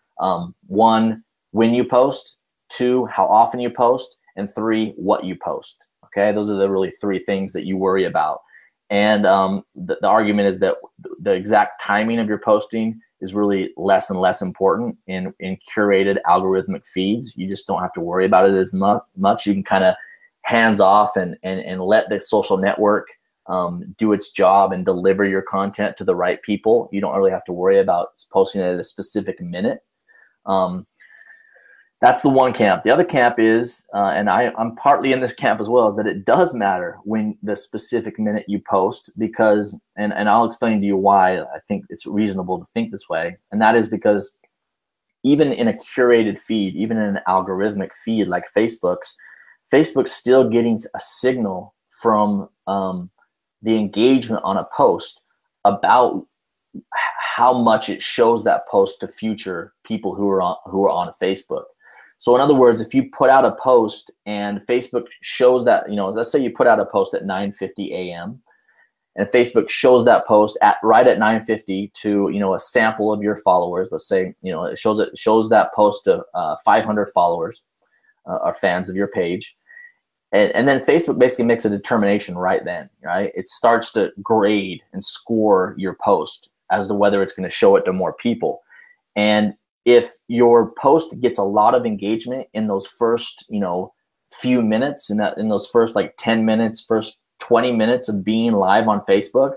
one, when you post, two, how often you post, and three, what you post. Okay, those are the really three things that you worry about. And the argument is that the exact timing of your posting is really less and less important in curated algorithmic feeds. You just don't have to worry about it as much. You can kind of hands off and let the social network do its job and deliver your content to the right people. You don't really have to worry about posting it at a specific minute. That's the one camp. The other camp is, and I'm partly in this camp as well, is that it does matter when the specific minute you post, because, and I'll explain to you why I think it's reasonable to think this way. And that is because even in a curated feed, even in an algorithmic feed like Facebook's still getting a signal from the engagement on a post about how much it shows that post to future people who are on Facebook. So in other words, if you put out a post and Facebook shows that, let's say you put out a post at 9:50 a.m. and Facebook shows that post right at 9:50 to, a sample of your followers. Let's say, it shows that post to 500 followers or fans of your page. And then Facebook basically makes a determination right then, right? It starts to grade and score your post as to whether it's going to show it to more people. And if your post gets a lot of engagement in those first, few minutes, in those first 10 minutes, first 20 minutes of being live on Facebook,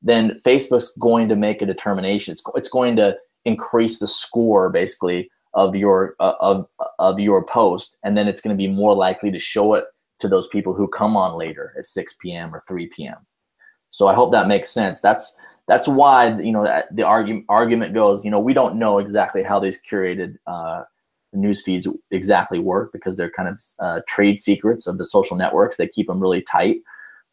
then Facebook's going to make a determination. It's going to increase the score basically of your post, and then it's going to be more likely to show it to those people who come on later at 6 p.m. or 3 p.m. So I hope that makes sense. That's that's why, you know, the argument goes, you know, we don't know exactly how these curated news feeds exactly work, because they're kind of trade secrets of the social networks. They keep them really tight.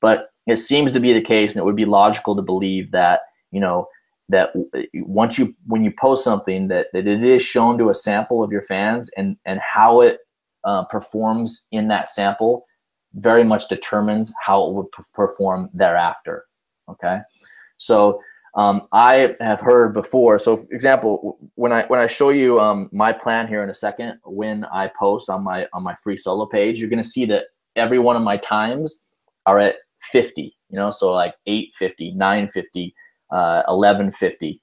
But it seems to be the case, and it would be logical to believe that, you know, that when you post something, that it is shown to a sample of your fans, and how it performs in that sample very much determines how it would perform thereafter. Okay, so I have heard before. So, for example, when I show you my plan here in a second, when I post on my free solo page, you're going to see that every one of my times are at 50. You know, so like 850, 950, 1150,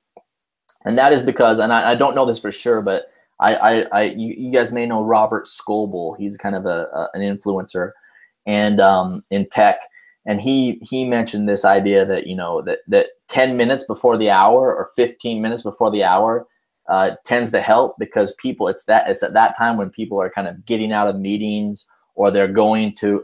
and that is because, and I don't know this for sure, but you guys may know Robert Scoble. He's kind of an influencer, and in tech. And he mentioned this idea that, you know, that 10 minutes before the hour or 15 minutes before the hour tends to help, because people, it's at that time when people are kind of getting out of meetings, or they're going to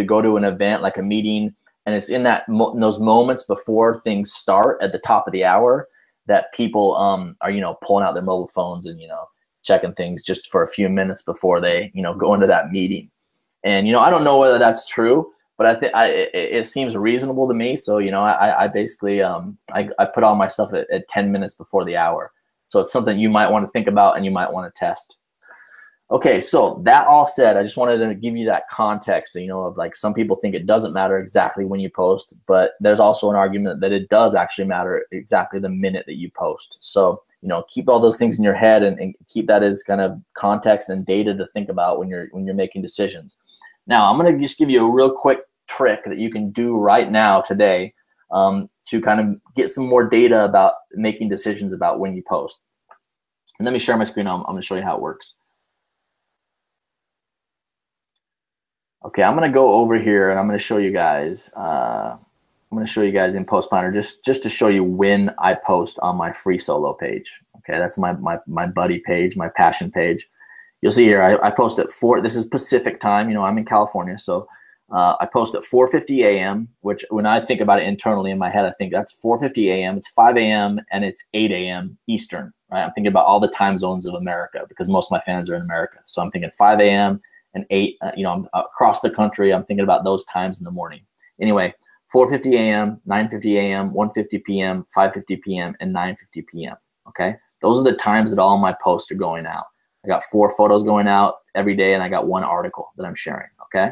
go to an event like a meeting, and it's in those moments before things start at the top of the hour that people are, you know, pulling out their mobile phones and, you know, checking things just for a few minutes before they, you know, go into that meeting. And, you know, I don't know whether that's true, but I think it seems reasonable to me. So, you know, I basically I put all my stuff at 10 minutes before the hour. So it's something you might want to think about and you might want to test. Okay, so that all said, I just wanted to give you that context, you know, of like, some people think it doesn't matter exactly when you post, but there's also an argument that it does actually matter exactly the minute that you post. So, you know, keep all those things in your head, and keep that as kind of context and data to think about when you're making decisions. Now, I'm going to just give you a real quick trick that you can do right now today to kind of get some more data about making decisions about when you post. And let me share my screen. I'm going to show you how it works. Okay, I'm going to go over here and I'm going to show you guys. I'm going to show you guys in Post Planner just to show you when I post on my free solo page. Okay, that's my buddy page, my passion page. You'll see here I post at 4. This is Pacific time. You know, I'm in California, so I post at 4:50 a.m. Which, when I think about it internally in my head, I think that's 4:50 a.m. It's 5 a.m. and it's 8 a.m. Eastern. Right? I'm thinking about all the time zones of America, because most of my fans are in America. So I'm thinking 5 a.m. and 8. You know, I'm across the country. I'm thinking about those times in the morning. Anyway, 4:50 a.m., 9:50 a.m., 1:50 p.m., 5:50 p.m., and 9:50 p.m. Okay, those are the times that all my posts are going out. I got 4 photos going out every day, and I got 1 article that I'm sharing. Okay,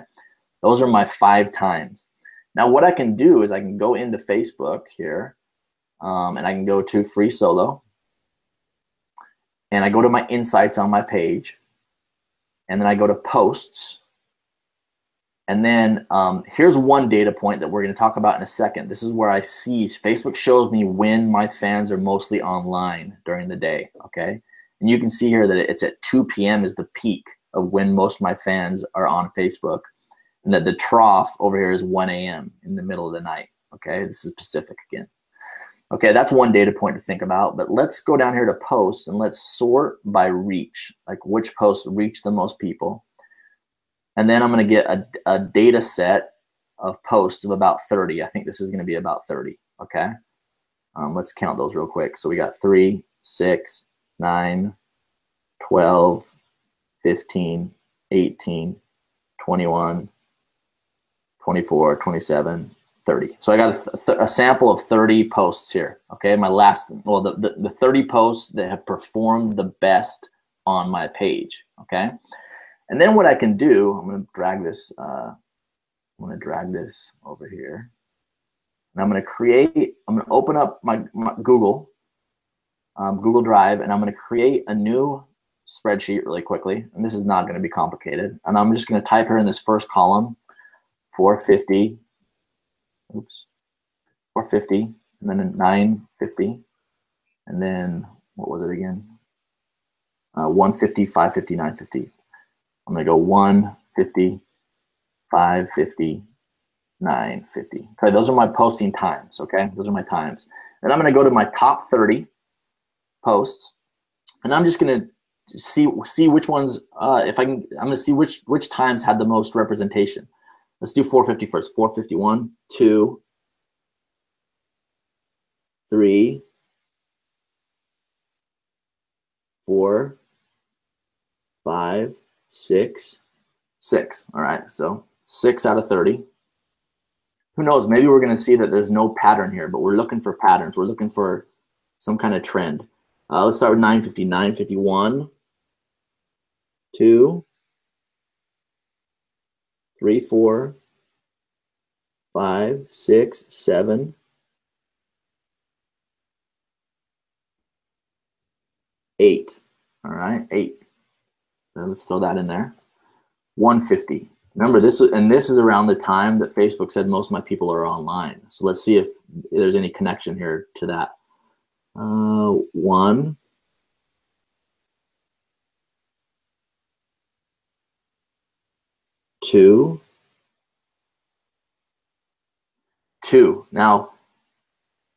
those are my 5 times. Now, what I can do is I can go into Facebook here, and I can go to Free Solo, and I go to my insights on my page, and then I go to posts. And then here's one data point that we're going to talk about in a second. This is where I see Facebook shows me when my fans are mostly online during the day. Okay, and you can see here that it's at 2 p.m. is the peak of when most of my fans are on Facebook, and that the trough over here is 1 a.m. in the middle of the night. Okay, this is Pacific again. Okay, that's one data point to think about. But let's go down here to posts, and let's sort by reach, like which posts reach the most people. And then I'm going to get a data set of posts of about 30. I think this is going to be about 30. Okay, let's count those real quick. So we got 3, 6, 9, 12, 15, 18, 21, 24, 27, 30. So I got a sample of 30 posts here. Okay, my last, well, the 30 posts that have performed the best on my page. Okay. And then what I can do, I'm going to drag this. I'm going to drag this over here, and I'm going to open up my Google Drive, and I'm going to create a new spreadsheet really quickly. And this is not going to be complicated. And I'm just going to type here in this first column, 450, 450, and then 950, and then what was it again? 150, 550, 950. I'm going to go 150, 550, 950. Okay, those are my posting times. Okay, those are my times. And I'm going to go to my top 30 posts, and I'm just going to see which ones. If I can, I'm going to see which times had the most representation. Let's do 450 first. 451, 2, 3, 4, 5, 6, 6. All right, so 6 out of 30. Who knows? Maybe we're going to see that there's no pattern here, but we're looking for patterns. We're looking for some kind of trend. Let's start with 950, 951, 2, 3, 4, 5, 6, 7, 8. All right, 8. So let's throw that in there. 150. Remember, this is around the time that Facebook said most of my people are online. So let's see if there's any connection here to that. 1, 2, 2. Now,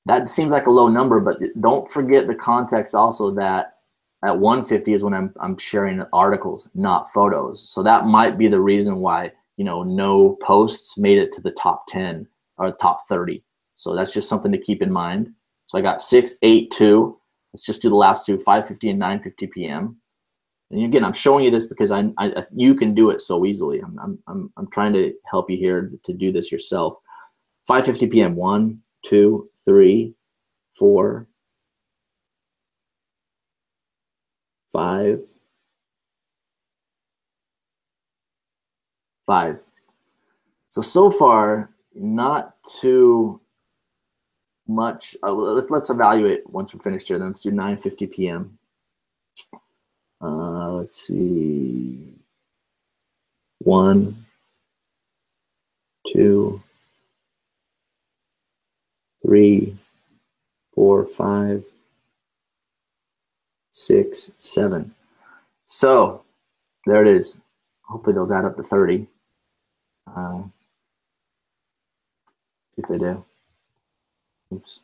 that seems like a low number, but don't forget the context also that at 150 is when I'm sharing articles, not photos. So that might be the reason why, you know, no posts made it to the top 10 or top 30. So that's just something to keep in mind. So I got 6, 8, 2. Let's just do the last two, 5:50 and 9:50 p.m. And again, I'm showing you this because you can do it so easily. I'm trying to help you here to do this yourself. 5:50 p.m. 1, 2, 3, 4, 5, 5. So far, not too much. Let's evaluate once we're finished here. Then let's do 9:50 p.m. Let's see. 1, 2, 3, 4, 5, 6, 7. So there it is. Hopefully those add up to 30. See if they do. Oops.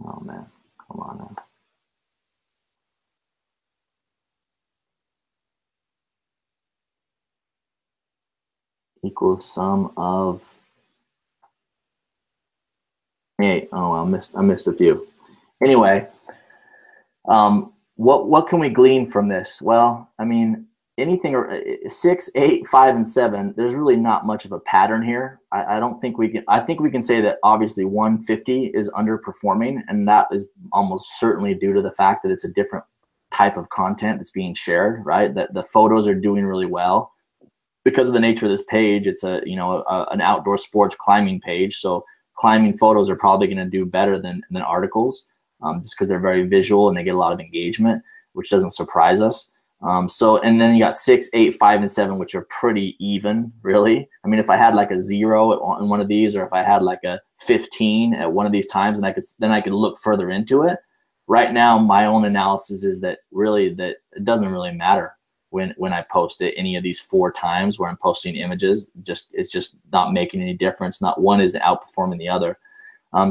Oh man, come on now. Equals sum of 8. Oh, I missed a few. Anyway, what can we glean from this? Well, I mean, anything 6, 8, 5, and 7. There's really not much of a pattern here. I don't think we can. I think we can say that obviously 150 is underperforming, and that is almost certainly due to the fact that it's a different type of content that's being shared. Right, that the photos are doing really well because of the nature of this page. It's an outdoor sports climbing page, so climbing photos are probably going to do better than articles, just because they're very visual and they get a lot of engagement, which doesn't surprise us. And then you got 6, 8, 5, and 7, which are pretty even, really. I mean, if I had like a 0 in one of these, or if I had like a 15 at one of these times, and I could look further into it. Right now, my own analysis is that it doesn't really matter when I post it any of these 4 times where I'm posting images. It's just not making any difference. Not one is outperforming the other.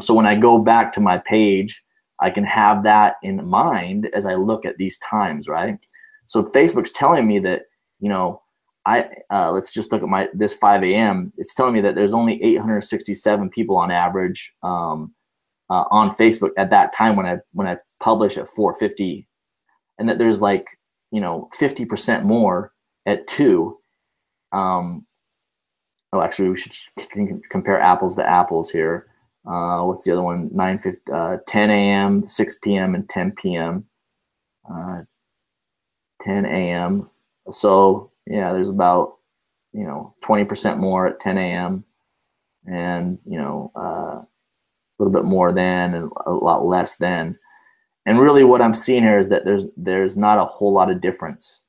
So when I go back to my page, I can have that in mind as I look at these times, right? So Facebook's telling me that, let's just look at this 5 a.m. It's telling me that there's only 867 people on average on Facebook at that time when I publish at 4:50, and that there's like 50% more at 2. Actually, we should compare apples to apples here. What's the other one? 10 a.m., 6 p.m., and 10 p.m. 10 a.m. So yeah, there's about 20% more at 10 a.m. and a little bit more then and a lot less then. And really what I'm seeing here is that there's not a whole lot of difference.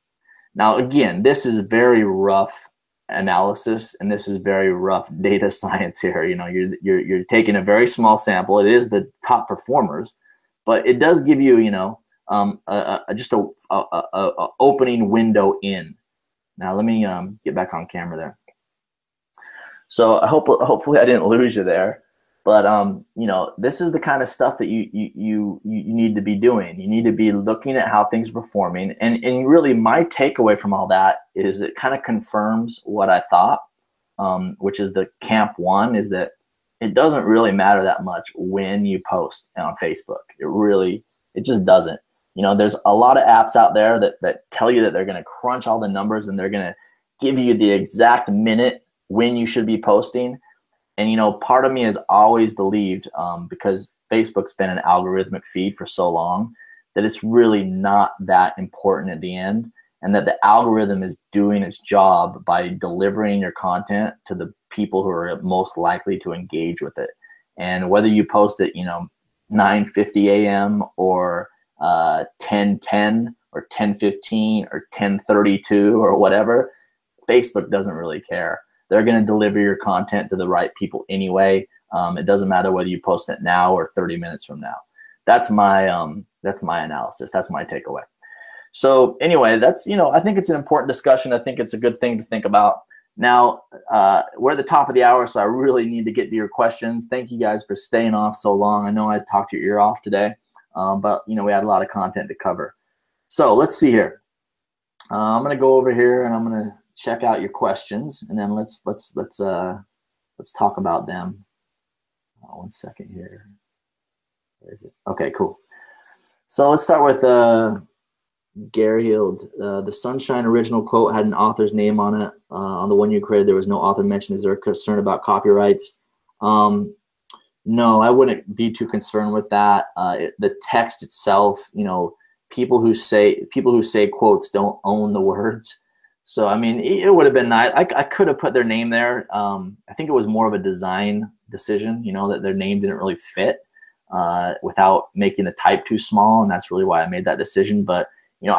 Now again, this is very rough analysis and this is very rough data science here. You're taking a very small sample. It is the top performers, but it does give you just a opening window in. Now let me get back on camera there. So hopefully I didn't lose you there, But you know, this is the kind of stuff that you need to be doing. You need to be looking at how things are performing. And really my takeaway from all that is it kind of confirms what I thought, which is the camp one, is that it doesn't really matter that much when you post on Facebook. It just doesn't. You know, there's a lot of apps out there that tell you that they're going to crunch all the numbers and they're going to give you the exact minute when you should be posting. And, you know, part of me has always believed, because Facebook's been an algorithmic feed for so long, that it's really not that important at the end, and that the algorithm is doing its job by delivering your content to the people who are most likely to engage with it. And whether you post it, you know, 9:50 a.m. or 10:10 or 10:15 or 10:32 or whatever, Facebook doesn't really care. They're going to deliver your content to the right people anyway. It doesn't matter whether you post it now or 30 minutes from now. That's my analysis. That's my takeaway. So anyway, that's, you know, I think it's an important discussion. I think it's a good thing to think about. Now, we're at the top of the hour, so I really need to get to your questions. Thank you guys for staying off so long. I know I talked your ear off today, but you know, we had a lot of content to cover. So let's see here. I'm going to go over here and I'm going to check out your questions, and then let's talk about them. One second here. Where is it? Okay, cool. So let's start with Gary Hild. The Sunshine original quote had an author's name on it. On the one you created, there was no author mentioned. Is there a concern about copyrights? No, I wouldn't be too concerned with that. The text itself, you know, people who say quotes don't own the words. So, I mean, it would have been nice. I could have put their name there. I think it was more of a design decision, you know, that their name didn't really fit without making the type too small. And that's really why I made that decision. But, you know,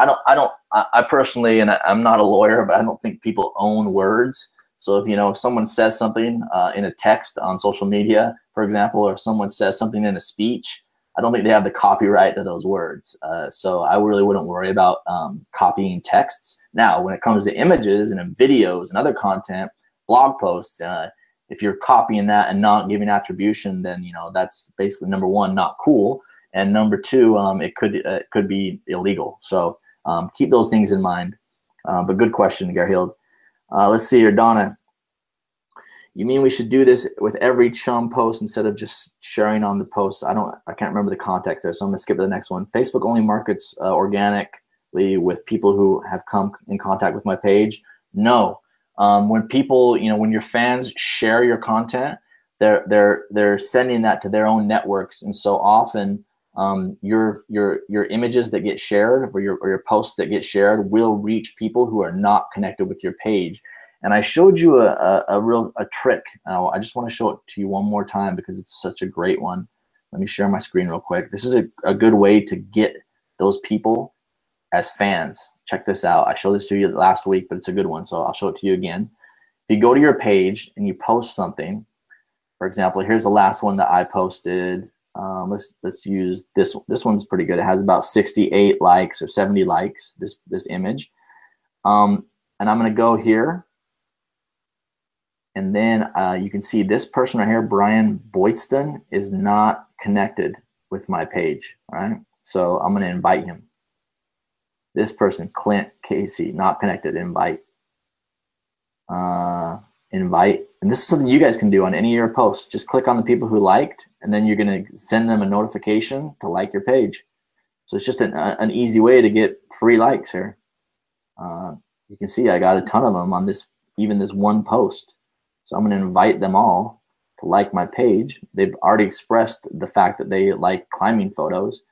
I personally, and I'm not a lawyer, but I don't think people own words. So if someone says something in a text on social media, for example, or if someone says something in a speech, I don't think they have the copyright to those words. So I really wouldn't worry about copying texts. Now, when it comes to images and videos and other content, blog posts, if you're copying that and not giving attribution, then, you know, that's basically, number one, not cool. And number two, it could be illegal. So keep those things in mind. But good question, Gary Hild. Let's see here, Donna. You mean we should do this with every chum post instead of just sharing on the posts? I can't remember the context there, so I'm gonna skip to the next one. Facebook only markets organically with people who have come in contact with my page. No, when people, when your fans share your content, they're sending that to their own networks, and so often your images that get shared or your posts that get shared will reach people who are not connected with your page. And I showed you a trick. I just want to show it to you one more time because it's such a great one. Let me share my screen real quick. This is a good way to get those people as fans. Check this out. I showed this to you last week, but it's a good one, so I'll show it to you again. If you go to your page and you post something, for example, here's the last one that I posted. Let's use this. This one's pretty good. It has about 68 likes or 70 likes, this image. And I'm going to go here. And then you can see this person right here, Brian Boydston, is not connected with my page, right? So I'm going to invite him. This person, Clint Casey, not connected, invite. Invite. And this is something you guys can do on any of your posts. Just click on the people who liked, and then you're going to send them a notification to like your page. So it's just an easy way to get free likes here. You can see I got a ton of them on even this one post. So I'm going to invite them all to like my page. They've already expressed the fact that they like climbing photos.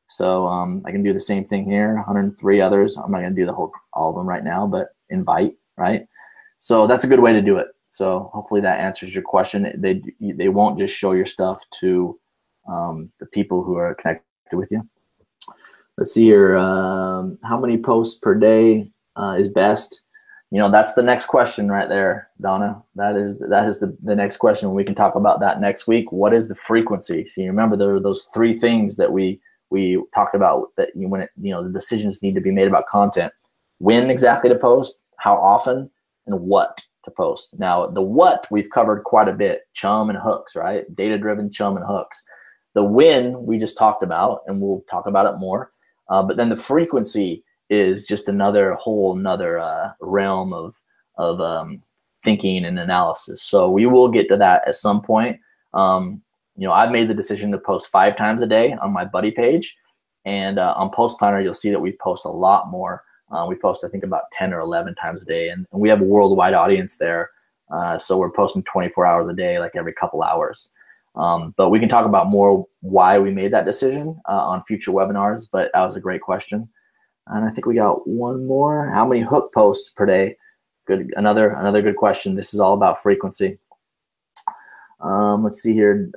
So I can do the same thing here, 103 others. I'm not going to do all of them right now, but invite, right? So that's a good way to do it. So hopefully that answers your question. They won't just show your stuff to the people who are connected with you. Let's see here. How many posts per day is best? That's the next question right there, Donna. That is the next question. We can talk about that next week. What is the frequency? So you remember there are those three things that we talked about that the decisions need to be made about content. When exactly to post, how often, and what. to post. Now, the what we've covered quite a bit, chum and hooks, right? Data-driven chum and hooks. The when we just talked about, and we'll talk about it more. But then the frequency is just another realm of thinking and analysis. So we will get to that at some point. You know, I've made the decision to post 5 times a day on my buddy page, and on Post Planner, you'll see that we post a lot more. We post, I think, about 10 or 11 times a day, and we have a worldwide audience there. So we're posting 24 hours a day, like every couple hours. But we can talk about more why we made that decision on future webinars, but that was a great question. And I think we got one more. How many hook posts per day? Good, another good question. This is all about frequency. Let's see here.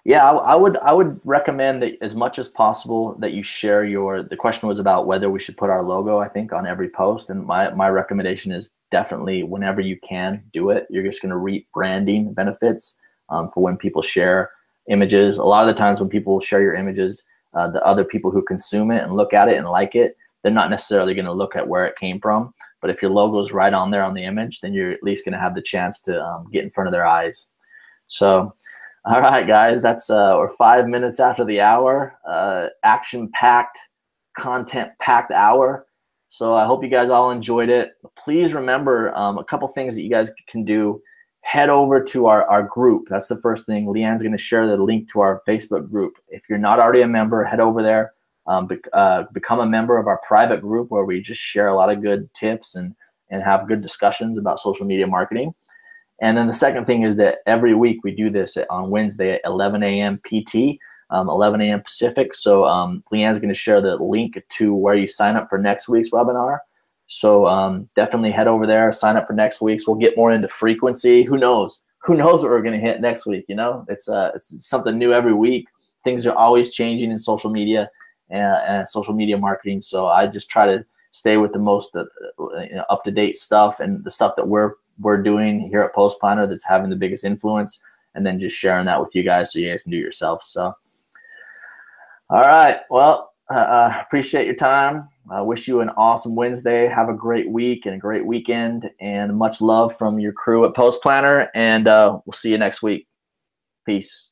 Yeah, I would recommend that as much as possible that you share the question was about whether we should put our logo, I think, on every post. And my recommendation is definitely whenever you can do it. You're just going to reap branding benefits for when people share images. A lot of the times when people share your images, the other people who consume it and look at it and like it, they're not necessarily going to look at where it came from. But if your logo is right on there on the image, then you're at least going to have the chance to get in front of their eyes. So, all right, guys, that's we're 5 minutes after the hour, action-packed, content-packed hour. So I hope you guys all enjoyed it. Please remember a couple things that you guys can do. Head over to our group. That's the first thing. Leanne's going to share the link to our Facebook group. If you're not already a member, head over there. Become a member of our private group where we just share a lot of good tips and have good discussions about social media marketing. And then the second thing is that every week we do this on Wednesday at 11 a.m. PT, 11 a.m. Pacific. So Leanne's going to share the link to where you sign up for next week's webinar. So definitely head over there, sign up for next week's. We'll get more into frequency. Who knows? Who knows what we're going to hit next week? You know, it's something new every week. Things are always changing in social media and social media marketing. So I just try to stay with the most up-to-date stuff and the stuff that we're doing here at Post Planner that's having the biggest influence, and then just sharing that with you guys so you guys can do it yourself. So, all right. Well, appreciate your time. I wish you an awesome Wednesday. Have a great week and a great weekend, and much love from your crew at Post Planner. And we'll see you next week. Peace.